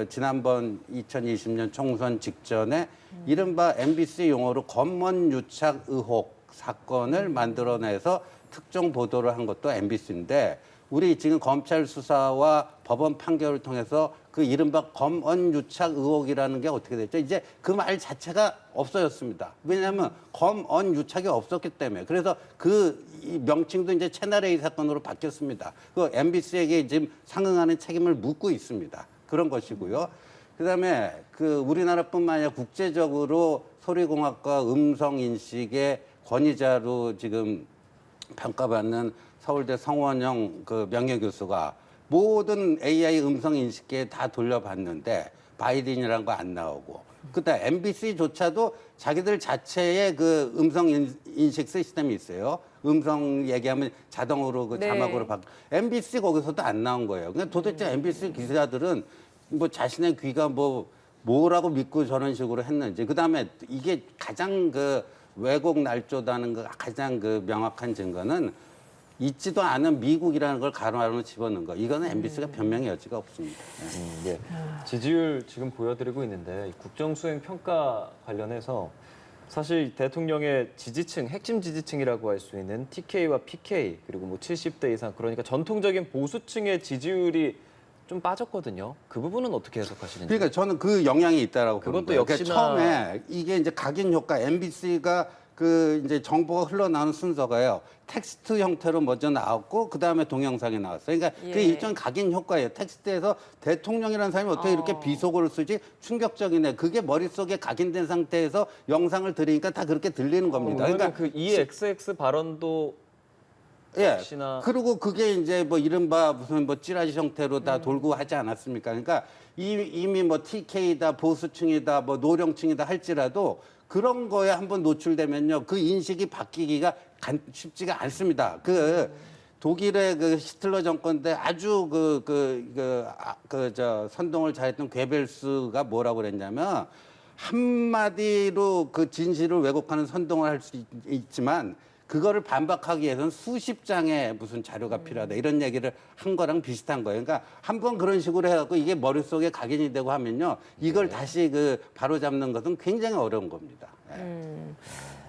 지난번 2020년 총선 직전에 이른바 MBC 용어로 검언 유착 의혹 사건을 만들어내서 특정 보도를 한 것도 MBC인데, 우리 지금 검찰 수사와 법원 판결을 통해서 그 이른바 검언 유착 의혹이라는 게 어떻게 됐죠? 이제 그 말 자체가 없어졌습니다. 왜냐하면 검언 유착이 없었기 때문에. 그래서 이 명칭도 이제 채널 A 사건으로 바뀌었습니다. 그 MBC에게 지금 상응하는 책임을 묻고 있습니다. 그런 것이고요. 그다음에 우리나라뿐만 아니라 국제적으로 소리공학과 음성 인식의 권위자로 지금 평가받는 서울대 성원영 명예교수가 모든 AI 음성 인식기에 다 돌려봤는데 바이든이라는 거 안 나오고, 그다음 MBC조차도 자기들 자체의 그 음성 인식 시스템이 있어요. 음성 얘기하면 자동으로 네. 자막으로 MBC 거기서도 안 나온 거예요. 그러니까 도대체 MBC 기자들은 자신의 귀가 뭐라고 믿고 저런 식으로 했는지. 그다음에 이게 가장 왜곡 날조다는 거 가장 명확한 증거는 있지도 않은 미국이라는 걸 가로로 집어넣은 거. 이거는 MBC가 변명의 여지가 없습니다. 예. 지지율 지금 보여드리고 있는데 국정수행 평가 관련해서 사실 대통령의 지지층, 핵심 지지층이라고 할 수 있는 TK와 PK 그리고 70대 이상, 그러니까 전통적인 보수층의 지지율이 좀 빠졌거든요. 그 부분은 어떻게 해석하시는지? 그러니까 저는 그 영향이 있다라고 보는 그것도 거예요. 역시나 처음에 이게 이제 각인 효과, MBC가 이제 정보가 흘러나오는 순서가요. 텍스트 형태로 먼저 나왔고 그다음에 동영상이 나왔어요. 그러니까 예. 그게 일종의 각인 효과예요. 텍스트에서 대통령이라는 사람이 어떻게 이렇게 비속어를 쓰지? 충격적이네. 그게 머릿속에 각인된 상태에서 영상을 들으니까 다 그렇게 들리는 겁니다. 그러니까 그 EXX 발언도 예. 역시나 그리고 그게 이제 이른바 무슨 찌라시 형태로 다 돌고 하지 않았습니까? 그러니까 이미 TK다, 보수층이다, 노령층이다 할지라도 그런 거에 한번 노출되면요, 그 인식이 바뀌기가 쉽지가 않습니다. 독일의 히틀러 정권 때 아주 선동을 잘했던 괴벨스가 뭐라고 그랬냐면, 한마디로 그 진실을 왜곡하는 선동을 할 수 있지만 그거를 반박하기 위해서는 수십 장의 무슨 자료가 필요하다, 이런 얘기를 한 거랑 비슷한 거예요. 그러니까 한번 그런 식으로 해갖고 이게 머릿속에 각인이 되고 하면요, 이걸 다시 바로 잡는 것은 굉장히 어려운 겁니다.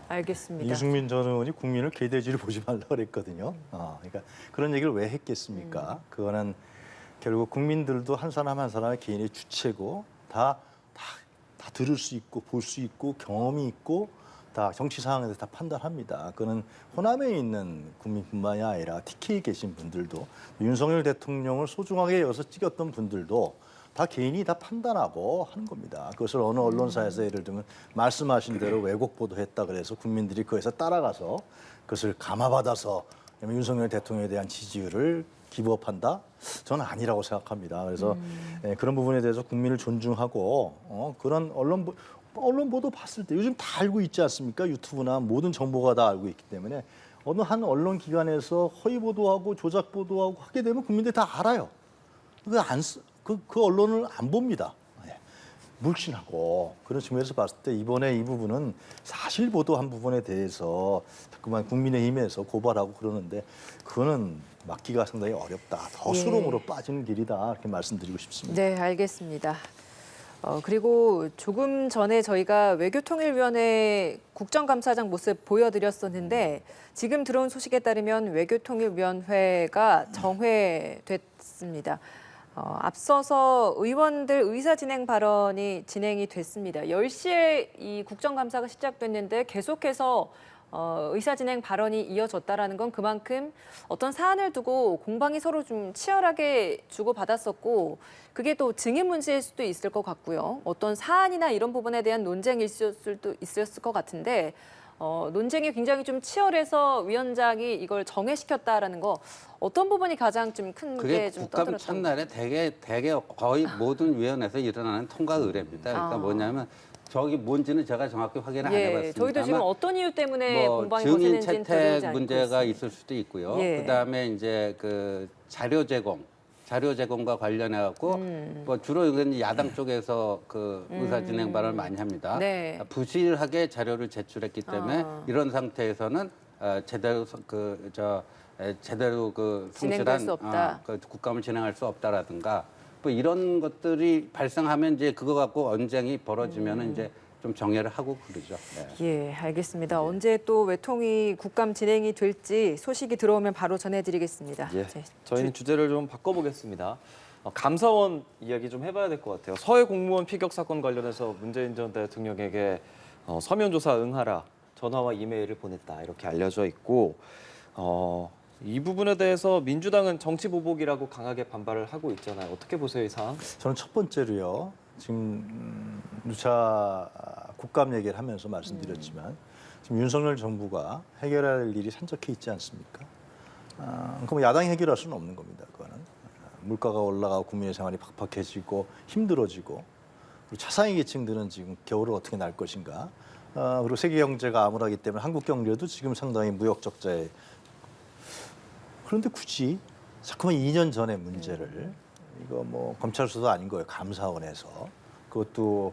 알겠습니다. 이승민 전 의원이 국민을 개돼지를 보지 말라 그랬거든요. 그러니까 그런 얘기를 왜 했겠습니까? 그거는 결국 국민들도 한 사람 한 사람의 개인의 주체고 다 들을 수 있고 볼 수 있고 경험이 있고 다 정치 상황에서 다 판단합니다. 그거는 호남에 있는 국민뿐만이 아니라 TK에 계신 분들도, 윤석열 대통령을 소중하게 여기서 찍었던 분들도 다 개인이 다 판단하고 하는 겁니다. 그것을 어느 언론사에서 예를 들면 말씀하신 대로 왜곡 보도했다 그래서 국민들이 그에서 따라가서 그것을 감화받아서 윤석열 대통령에 대한 지지율을 기부업한다? 저는 아니라고 생각합니다. 그래서 그런 부분에 대해서 국민을 존중하고 그런 언론 보도 봤을 때 요즘 다 알고 있지 않습니까? 유튜브나 모든 정보가 다 알고 있기 때문에 어느 한 언론 기관에서 허위 보도하고 조작 보도하고 하게 되면 국민들이 다 알아요. 그 언론을 안 봅니다. 물씬하고 그런 측면에서 봤을 때 이번에 이 부분은 사실 보도한 부분에 대해서 자꾸만 국민의힘에서 고발하고 그러는데 그거는 막기가 상당히 어렵다. 더 수렁으로 빠지는 길이다. 이렇게 말씀드리고 싶습니다. 네, 알겠습니다. 그리고 조금 전에 저희가 외교통일위원회 국정감사장 모습 보여드렸었는데 지금 들어온 소식에 따르면 외교통일위원회가 정회됐습니다. 앞서서 의원들 의사진행 발언이 진행이 됐습니다. 10시에 이 국정감사가 시작됐는데 계속해서 의사진행 발언이 이어졌다라는 건 그만큼 어떤 사안을 두고 공방이 서로 좀 치열하게 주고받았었고 그게 또 증인 문제일 수도 있을 것 같고요. 어떤 사안이나 이런 부분에 대한 논쟁이 있었을 것 같은데 논쟁이 굉장히 좀 치열해서 위원장이 이걸 정회시켰다라는 거 어떤 부분이 가장 좀 큰 그게 게 좀 국감 떠들었던 첫날에 대개 거의 모든 위원회에서 일어나는 통과 의례입니다. 그러니까 뭐냐면 저기 뭔지는 제가 정확히 확인을 안 해봤습니다. 저희도 지금 어떤 이유 때문에 뭐 공방이 증인 거세는지는 드러나지 채택 않고 문제가 있습니다. 있을 수도 있고요. 예. 그다음에 이제 그 자료 제공과 관련해 갖고 뭐 주로 이건 야당 쪽에서 그 의사 진행 발언을 많이 합니다. 네. 부실하게 자료를 제출했기 때문에 이런 상태에서는 제대로 그 진행될 성실한 수 없다. 그 국감을 진행할 수 없다라든가 뭐 이런 것들이 발생하면 이제 그거 갖고 언쟁이 벌어지면은 이제 좀 정회를 하고 그러죠. 네. 예, 알겠습니다. 언제 또 외통위 국감 진행이 될지 소식이 들어오면 바로 전해드리겠습니다. 예, 네, 저희는 주제를 좀 바꿔보겠습니다. 감사원 이야기 좀 해봐야 될 것 같아요. 서해 공무원 피격 사건 관련해서 문재인 전 대통령에게 서면 조사 응하라 전화와 이메일을 보냈다 이렇게 알려져 있고 이 부분에 대해서 민주당은 정치 보복이라고 강하게 반발을 하고 있잖아요. 어떻게 보세요, 이 사안? 저는 첫 번째로요. 지금 누차 국감 얘기를 하면서 말씀드렸지만 지금 윤석열 정부가 해결할 일이 산적해 있지 않습니까? 그럼 야당이 해결할 수는 없는 겁니다. 그거는 물가가 올라가고 국민의 생활이 팍팍해지고 힘들어지고 그리고 차상위 계층들은 지금 겨울을 어떻게 날 것인가? 그리고 세계 경제가 암울하기 때문에 한국 경제도 지금 상당히 무역 적자에 그런데 굳이 자꾸만 2년 전의 문제를 이거 뭐 검찰 수사도 아닌 거예요. 감사원에서 그것도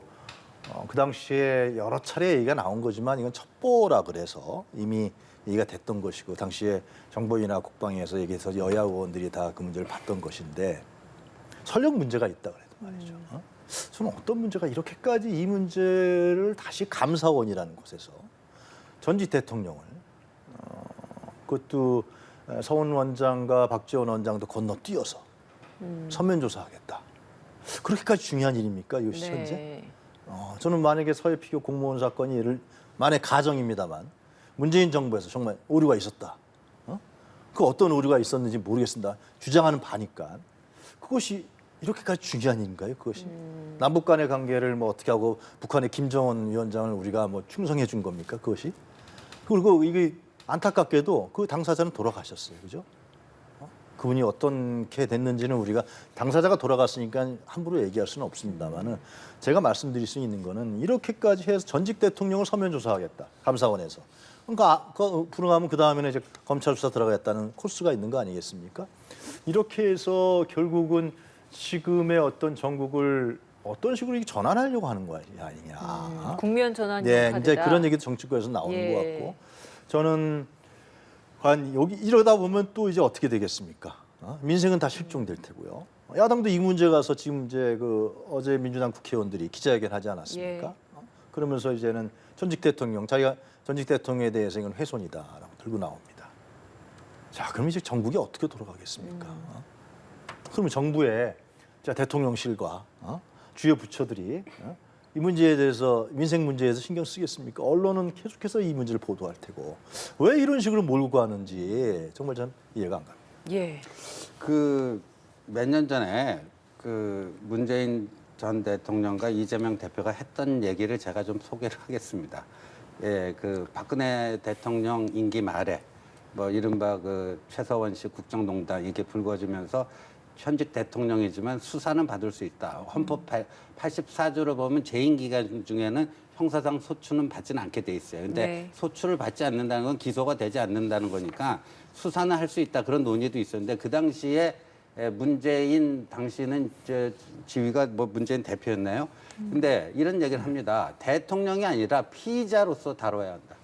그 당시에 여러 차례 얘기가 나온 거지만 이건 첩보라 그래서 이미 얘기가 됐던 것이고 당시에 정보위나 국방위에서 얘기해서 여야 의원들이 다 그 문제를 봤던 것인데 설령 문제가 있다 그래도 말이죠. 저는 어떤 문제가 이렇게까지 이 문제를 다시 감사원이라는 곳에서 전직 대통령을 그것도 서훈 원장과 박지원 원장도 건너뛰어서 서면 조사하겠다. 그렇게까지 중요한 일입니까 이것이 현재? 네. 저는 만약에 서해 피격 공무원 사건이 만약 가정입니다만 문재인 정부에서 정말 오류가 있었다. 그 어떤 오류가 있었는지 모르겠습니다. 주장하는 바니까 그것이 이렇게까지 중요한 일인가요? 그것이 남북 간의 관계를 뭐 어떻게 하고 북한의 김정은 위원장을 우리가 뭐 충성해 준 겁니까? 그것이 그리고 이게 안타깝게도 그 당사자는 돌아가셨어요, 그죠? 그분이 어떻게 됐는지는 우리가 당사자가 돌아갔으니까 함부로 얘기할 수는 없습니다만은 제가 말씀드릴 수 있는 거는 이렇게까지 해서 전직 대통령을 서면 조사하겠다 감사원에서 그러니까 불응하면 그 다음에는 이제 검찰 수사 들어가겠다는 코스가 있는 거 아니겠습니까? 이렇게 해서 결국은 지금의 어떤 전국을 어떤 식으로 전환하려고 하는 거 아니냐? 국면 전환 네, 카드다. 이제 그런 얘기도 정치권에서 나오는 예. 것 같고 저는 여기 이러다 보면 또 이제 어떻게 되겠습니까? 민생은 다 실종될 테고요. 야당도 이 문제 가서 지금 이제 어제 민주당 국회의원들이 기자회견하지 않았습니까? 예. 그러면서 이제는 전직 대통령 자기가 전직 대통령에 대해서 이건 훼손이다라고 들고 나옵니다. 자, 그럼 이제 전국이 어떻게 돌아가겠습니까? 그러면 정부의 대통령실과 주요 부처들이 이 문제에 대해서 민생 문제에 대해서 신경 쓰겠습니까? 언론은 계속해서 이 문제를 보도할 테고 왜 이런 식으로 몰고 가는지 정말 전 이해가 안 갑니다. 예. 그 몇 년 전에 그 문재인 전 대통령과 이재명 대표가 했던 얘기를 제가 좀 소개를 하겠습니다. 예, 그 박근혜 대통령 임기 말에 뭐 이른바 그 최서원 씨 국정농단 이게 불거지면서 현직 대통령이지만 수사는 받을 수 있다. 헌법 84조를 보면 재임 기간 중에는 형사상 소추는 받지는 않게 돼 있어요. 근데 네. 소추를 받지 않는다는 건 기소가 되지 않는다는 거니까 수사는 할 수 있다. 그런 논의도 있었는데 그 당시에 문재인 당시는 지위가 뭐 문재인 대표였나요? 근데 이런 얘기를 합니다. 대통령이 아니라 피의자로서 다뤄야 한다.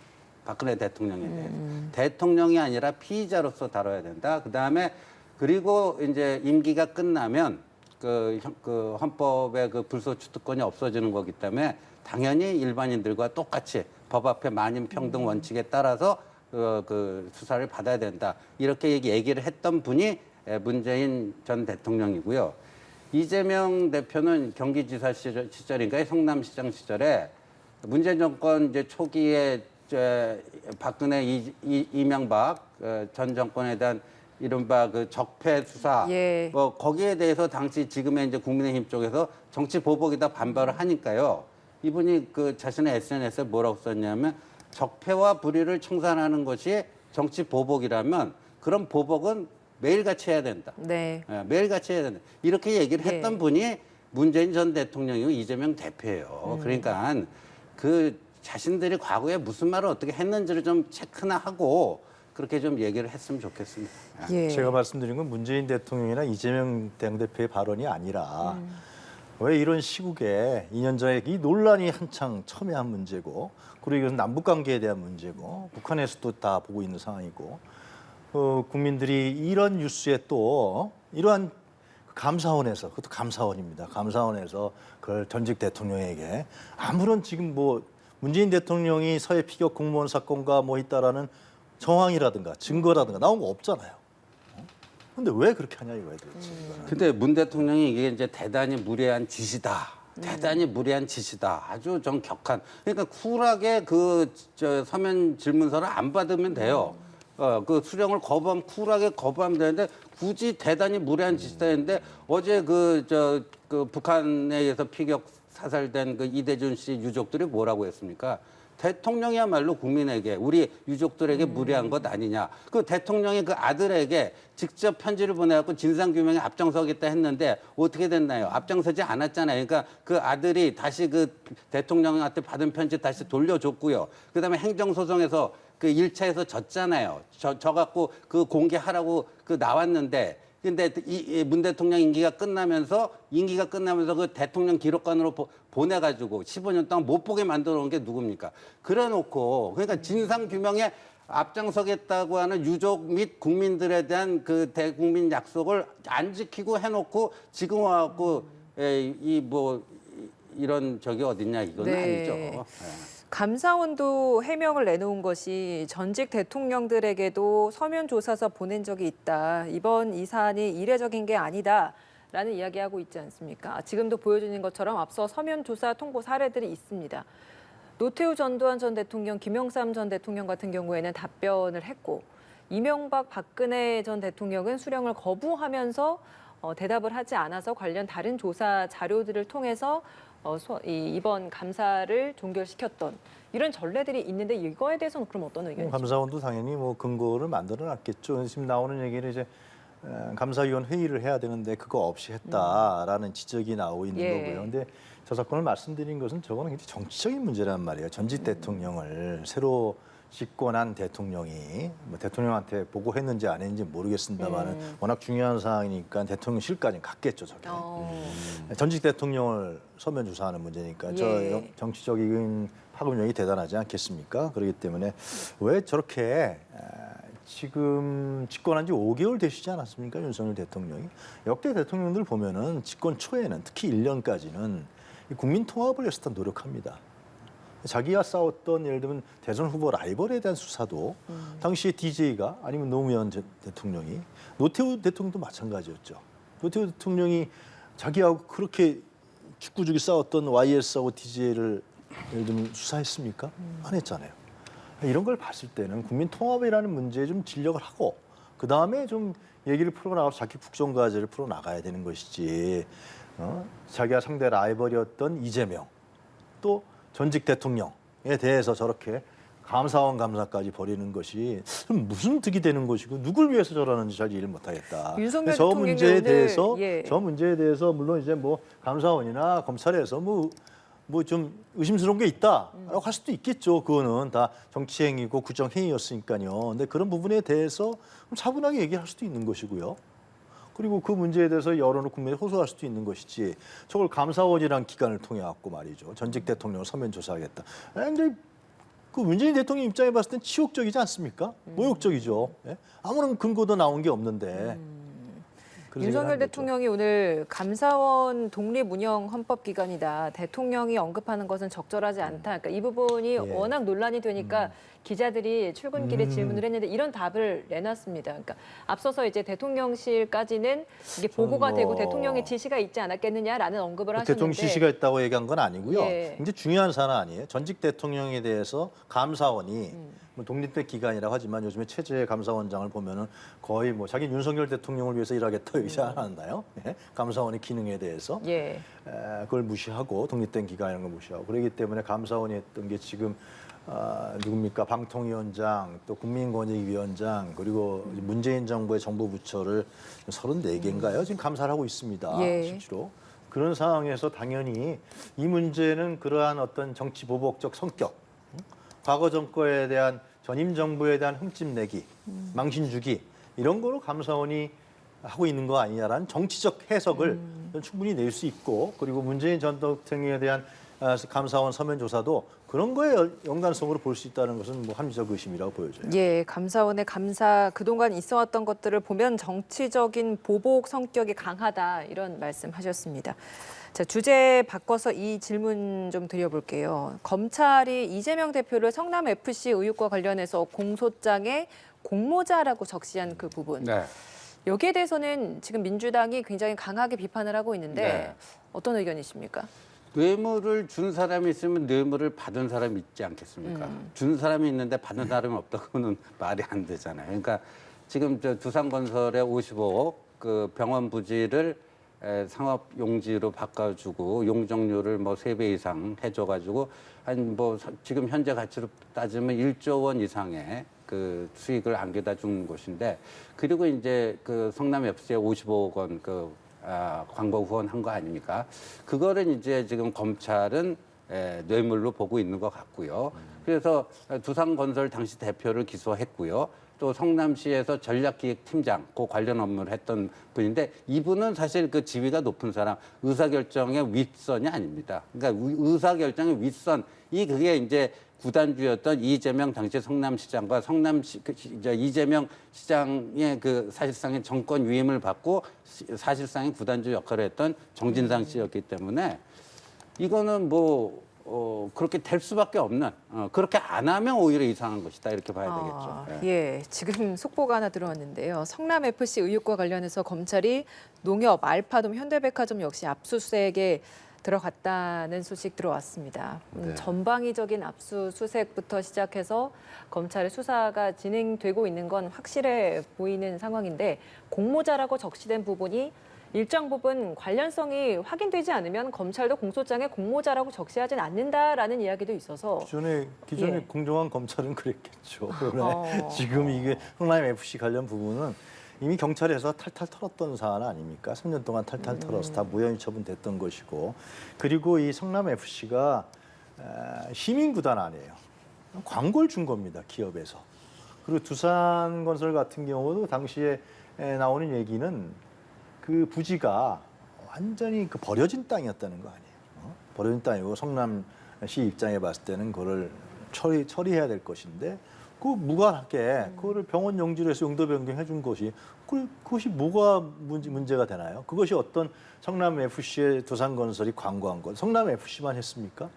박근혜 대통령에 대해서. 대통령이 아니라 피의자로서 다뤄야 된다. 그다음에 그리고 이제 임기가 끝나면 그 헌법의 그 불소추특권이 없어지는 거기 때문에 당연히 일반인들과 똑같이 법 앞에 만인 평등 원칙에 따라서 그 수사를 받아야 된다. 이렇게 얘기를 했던 분이 문재인 전 대통령이고요. 이재명 대표는 경기지사 시절인가요? 성남시장 시절에 문재인 정권 이제 초기에 박근혜 이명박 전 정권에 대한 이른바 그 적폐 수사, 예. 뭐 거기에 대해서 당시 지금의 이제 국민의힘 쪽에서 정치 보복이다 반발을 하니까요. 이분이 그 자신의 SNS에 뭐라고 썼냐면 적폐와 불의를 청산하는 것이 정치 보복이라면 그런 보복은 매일같이 해야 된다. 네. 예, 매일같이 해야 된다. 이렇게 얘기를 했던 분이 문재인 전 대통령이고 이재명 대표예요. 그러니까 그 자신들이 과거에 무슨 말을 어떻게 했는지를 좀 체크나 하고 그렇게 좀 얘기를 했으면 좋겠습니다. 예. 제가 말씀드린 건 문재인 대통령이나 이재명 당대표의 발언이 아니라 왜 이런 시국에 2년 전에 이 논란이 한창 첨예한 문제고 그리고 이것은 남북 관계에 대한 문제고 북한에서도 다 보고 있는 상황이고 국민들이 이런 뉴스에 또 이러한 감사원에서 그것도 감사원입니다. 감사원에서 그걸 전직 대통령에게 아무런 지금 뭐 문재인 대통령이 서해 피격 공무원 사건과 뭐 있다라는 정황이라든가 증거라든가 나온 거 없잖아요. 근데 왜 그렇게 하냐 이거예요, 도대체. 근데 문 대통령이 이게 이제 대단히 무례한 짓이다. 대단히 무례한 짓이다. 아주 좀 격한. 그러니까 쿨하게 그 서면 질문서를 안 받으면 돼요. 그 수령을 거부하면 쿨하게 거부하면 되는데 굳이 대단히 무례한 짓이다 했는데 어제 그 북한에 의해서 피격 사살된 그 이대준 씨 유족들이 뭐라고 했습니까? 대통령이야말로 국민에게 우리 유족들에게 무례한 것 아니냐. 그 대통령이 그 아들에게 직접 편지를 보내갖고 진상규명에 앞장서겠다 했는데 어떻게 됐나요? 앞장서지 않았잖아요. 그러니까 그 아들이 다시 그 대통령한테 받은 편지 다시 돌려줬고요. 그다음에 행정소송에서 그 1차에서 졌잖아요. 져갖고 그 공개하라고 그 나왔는데 근데 이 문 대통령 임기가 끝나면서 그 대통령 기록관으로 보내가지고 15년 동안 못 보게 만들어 놓은 게 누굽니까? 그래놓고 그러니까 진상 규명에 앞장서겠다고 하는 유족 및 국민들에 대한 그 대국민 약속을 안 지키고 해놓고 지금 와갖고 이런 적이 어딨냐 이건 네. 아니죠. 네. 감사원도 해명을 내놓은 것이 전직 대통령들에게도 서면 조사서 보낸 적이 있다. 이번 이 사안이 이례적인 게 아니다라는 이야기하고 있지 않습니까? 지금도 보여주는 것처럼 앞서 서면 조사 통보 사례들이 있습니다. 노태우 전두환 전 대통령, 김영삼 전 대통령 같은 경우에는 답변을 했고 이명박 박근혜 전 대통령은 수령을 거부하면서 대답을 하지 않아서 관련 다른 조사 자료들을 통해서 이번 감사를 종결시켰던 이런 전례들이 있는데 이거에 대해서는 그럼 어떤 의견이죠? 감사원도 당연히 뭐 근거를 만들어놨겠죠. 지금 나오는 얘기는 이제 감사위원 회의를 해야 되는데 그거 없이 했다라는 지적이 나오고 있는 예. 거고요. 근데 저 사건을 말씀드린 것은 저거는 굉장히 정치적인 문제란 말이에요. 전직 대통령을 새로 집권 한 대통령이 뭐 대통령한테 보고했는지 안 했는지 모르겠습니다만 워낙 중요한 사항이니까 대통령실까지 갔겠죠. 저게. 전직 대통령을 서면 조사하는 문제니까 저 예. 정치적인 파급력이 대단하지 않겠습니까? 그렇기 때문에 왜 저렇게 지금 집권한 지 5개월 되시지 않았습니까? 윤석열 대통령이. 역대 대통령들 보면은 집권 초에는 특히 1년까지는 국민 통합을 위해서 다 노력합니다. 자기와 싸웠던 예를 들면 대선 후보 라이벌에 대한 수사도 당시에 DJ가 아니면 노무현 대통령이 노태우 대통령도 마찬가지였죠. 노태우 대통령이 자기하고 그렇게 죽구죽이 싸웠던 YS하고 DJ를 예를 들면 수사했습니까? 안 했잖아요. 이런 걸 봤을 때는 국민 통합이라는 문제에 좀 진력을 하고 그 다음에 좀 얘기를 풀어나가서 자기 국정과제를 풀어나가야 되는 것이지 자기가 상대 라이벌이었던 이재명 또 전직 대통령에 대해서 저렇게 감사원 감사까지 벌이는 것이 무슨 득이 되는 것이고 누굴 위해서 저러는지 잘 이해를 못하겠다. 윤석열 저 대통령이 문제에 오늘, 대해서 예. 저 문제에 대해서 물론 이제 뭐 감사원이나 검찰에서 뭐 좀 의심스러운 게 있다라고 할 수도 있겠죠. 그거는 다 정치 행위고 구정 행위였으니까요. 근데 그런 부분에 대해서 차분하게 얘기할 수도 있는 것이고요. 그리고 그 문제에 대해서 여론을 국민에 호소할 수도 있는 것이지 저걸 감사원이란 기관을 통해 갖고 말이죠. 전직 대통령을 서면 조사하겠다. 근데 그 문재인 대통령 입장에 봤을 땐 치욕적이지 않습니까? 모욕적이죠. 예? 아무런 근거도 나온 게 없는데. 그런 윤석열 얘기를 하는 거죠. 대통령이 오늘 감사원 독립운영 헌법기관이다. 대통령이 언급하는 것은 적절하지 않다. 그러니까 이 부분이 예. 워낙 논란이 되니까 기자들이 출근길에 질문을 했는데 이런 답을 내놨습니다. 그러니까 앞서서 이제 대통령실까지는 이게 보고가 저는 되고 대통령의 지시가 있지 않았겠느냐라는 언급을 하셨는데 대통령 지시가 있다고 얘기한 건 아니고요. 예. 굉장히 중요한 사안 아니에요. 전직 대통령에 대해서 감사원이 뭐 독립된 기관이라고 하지만 요즘에 최재 감사원장을 보면은 거의 뭐 자기 윤석열 대통령을 위해서 일하겠다 얘기 안 한다요. 예? 감사원의 기능에 대해서 예. 그걸 무시하고 독립된 기관이라는 걸 무시하고 그렇기 때문에 감사원이 했던 게 지금 누굽니까 방통위원장 또 국민권익위원장 그리고 문재인 정부의 정부 부처를 34개인가요? 지금 감사를 하고 있습니다. 예. 실제로. 그런 상황에서 당연히 이 문제는 그러한 어떤 정치 보복적 성격, 과거 정권에 대한 전임 정부에 대한 흠집내기, 망신 주기 이런 거로 감사원이 하고 있는 거 아니냐라는 정치적 해석을 충분히 낼 수 있고 그리고 문재인 전 대통령에 대한 감사원 서면 조사도 그런 거에 연관성으로 볼 수 있다는 것은 뭐 합리적 의심이라고 보여져요. 예, 감사원의 감사 그동안 있어왔던 것들을 보면 정치적인 보복 성격이 강하다 이런 말씀하셨습니다. 자, 주제 바꿔서 이 질문 좀 드려볼게요. 검찰이 이재명 대표를 성남 FC 의혹과 관련해서 공소장에 공모자라고 적시한 그 부분. 네. 여기에 대해서는 지금 민주당이 굉장히 강하게 비판을 하고 있는데 네. 어떤 의견이십니까? 뇌물을 준 사람이 있으면 뇌물을 받은 사람이 있지 않겠습니까? 준 사람이 있는데 받은 사람이 없다고는 말이 안 되잖아요. 그러니까 지금 저 두산건설의 55억 그 병원 부지를 상업 용지로 바꿔주고 용적률을 뭐 3배 이상 해줘가지고 한 뭐 지금 현재 가치로 따지면 1조 원 이상의 그 수익을 안겨다 준 곳인데 그리고 이제 그 성남 FC에 55억 원 광고 후원한 거 아닙니까? 그거를 이제 지금 검찰은 뇌물로 보고 있는 것 같고요. 그래서 두산건설 당시 대표를 기소했고요. 또 성남시에서 전략기획팀장 그 관련 업무를 했던 분인데 이분은 사실 그 지위가 높은 사람, 의사결정의 윗선이 아닙니다. 그러니까 의사결정의 윗선 그게 이제 구단주였던 이재명 당시 성남시장과 이재명 시장의 그 사실상의 정권 위임을 받고 사실상의 구단주 역할을 했던 정진상 씨였기 때문에 이거는 뭐 그렇게 될 수밖에 없는 그렇게 안 하면 오히려 이상한 것이다 이렇게 봐야 되겠죠. 예, 지금 속보가 하나 들어왔는데요. 성남 FC 의혹과 관련해서 검찰이 농협, 알파돔, 현대백화점 역시 압수수색에 들어갔다는 소식 들어왔습니다. 네. 전방위적인 압수수색부터 시작해서 검찰의 수사가 진행되고 있는 건 확실해 보이는 상황인데 공모자라고 적시된 부분이 일정 부분 관련성이 확인되지 않으면 검찰도 공소장에 공모자라고 적시하진 않는다라는 이야기도 있어서 기존의 예. 공정한 검찰은 그랬겠죠. 그런데 지금 이게 성남 FC 관련 부분은 이미 경찰에서 탈탈 털었던 사안 아닙니까? 3년 동안 탈탈 털어서 다 무혐의 처분됐던 것이고 그리고 이 성남 FC가 시민구단 아니에요. 광고를 준 겁니다. 기업에서. 그리고 두산건설 같은 경우도 당시에 나오는 얘기는 그 부지가 완전히 그 버려진 땅이었다는 거 아니에요. 버려진 땅이고 성남시 입장에 봤을 때는 그거를 처리해야 될 것인데 그 무관하게 그거를 병원 용지로 해서 용도 변경해 준 것이 그것이 뭐가 문제가 되나요? 그것이 어떤 성남 FC의 두산건설이 광고한 것, 성남 FC만 했습니까?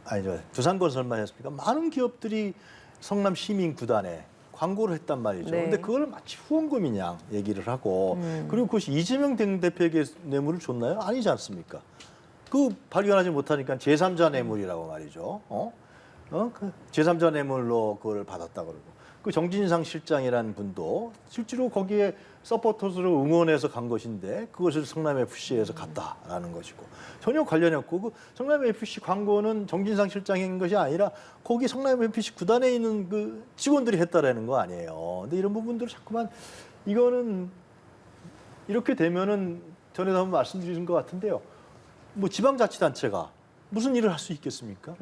아니죠, 두산건설만 했습니까? 많은 기업들이 성남 시민구단에 광고를 했단 말이죠. 네. 근데 그걸 마치 후원금이냐 얘기를 하고 그리고 그것이 이재명 대표에게 뇌물을 줬나요? 아니지 않습니까? 그 발견하지 못하니까 제3자 뇌물이라고 말이죠. 그 제3자 뇌물로 그걸 받았다 그러고 그 정진상 실장이라는 분도 실제로 거기에 서포터스로 응원해서 간 것인데 그것을 성남 FC에서 갔다라는 것이고 전혀 관련이 없고 그 성남 FC 광고는 정진상 실장이 한 것이 아니라 거기 성남 FC 구단에 있는 그 직원들이 했다라는 거 아니에요. 근데 이런 부분들을 자꾸만 이거는 이렇게 되면은 전에도 한번 말씀드린 것 같은데요. 뭐 지방자치단체가 무슨 일을 할 수 있겠습니까?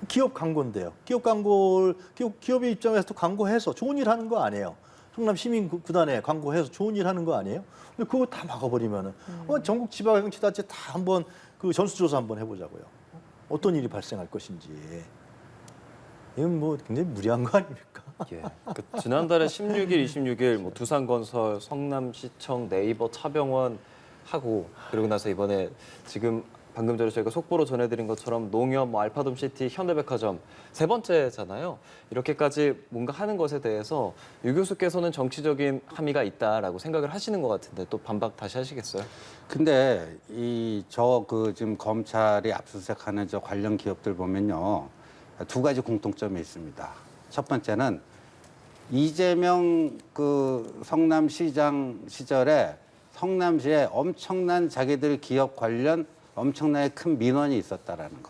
기업 광고인데요. 기업의 입장에서도 광고해서 좋은 일 하는 거 아니에요. 성남 시민구단에 광고해서 좋은 일 하는 거 아니에요? 근데 그거 다 막아버리면은 전국 지방자치단체 다 한번 그 전수조사 한번 해보자고요. 어떤 일이 발생할 것인지. 이건 뭐 굉장히 무리한 거 아닙니까? 예. 그 지난달에 16일, 26일 뭐 두산건설, 성남시청, 네이버 차병원 하고 그리고 나서 이번에 지금 방금 전에 저희가 속보로 전해드린 것처럼 농협, 뭐 알파돔시티, 현대백화점 세 번째잖아요. 이렇게까지 뭔가 하는 것에 대해서 유 교수께서는 정치적인 함의가 있다라고 생각을 하시는 것 같은데 또 반박 다시 하시겠어요? 근데 지금 검찰이 압수수색하는 저 관련 기업들 보면요, 두 가지 공통점이 있습니다. 첫 번째는 이재명 그 성남시장 시절에 성남시에 엄청난 자기들 기업 관련 엄청나게 큰 민원이 있었다라는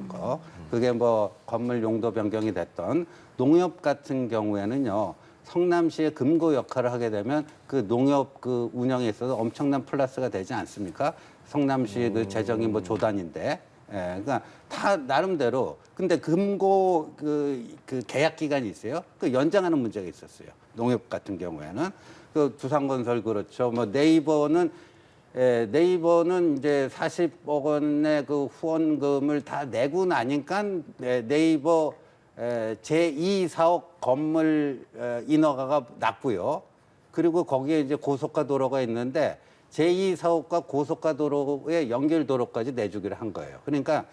거. 그게 뭐 건물 용도 변경이 됐던 농협 같은 경우에는요. 성남시의 금고 역할을 하게 되면 그 농협 그 운영에 있어서 엄청난 플러스가 되지 않습니까? 성남시 그 재정이 뭐 조단인데. 예, 그러니까 다 나름대로. 근데 금고 그 계약 기간이 있어요. 그 연장하는 문제가 있었어요. 농협 같은 경우에는. 그 두산건설 그렇죠. 뭐 네이버는 이제 40억 원의 그 후원금을 다 내고 나니까 네이버 제2사업 건물 인허가가 났고요. 그리고 거기에 이제 고속가도로가 있는데 제2사업과 고속가도로의 연결도로까지 내주기를 한 거예요. 그러니까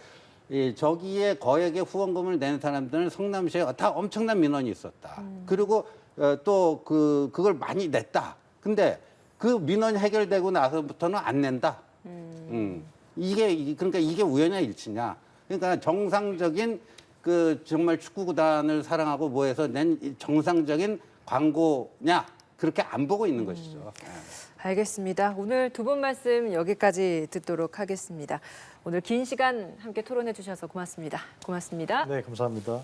저기에 거액의 후원금을 낸 사람들은 성남시에 다 엄청난 민원이 있었다. 그리고 또 그걸 많이 냈다. 근데 그 민원이 해결되고 나서부터는 안 낸다. 그러니까 이게 우연이야 일치냐? 그러니까 정상적인 그 정말 축구 구단을 사랑하고 뭐해서 낸 정상적인 광고냐? 그렇게 안 보고 있는 것이죠. 알겠습니다. 오늘 두 분 말씀 여기까지 듣도록 하겠습니다. 오늘 긴 시간 함께 토론해 주셔서 고맙습니다. 고맙습니다. 네, 감사합니다.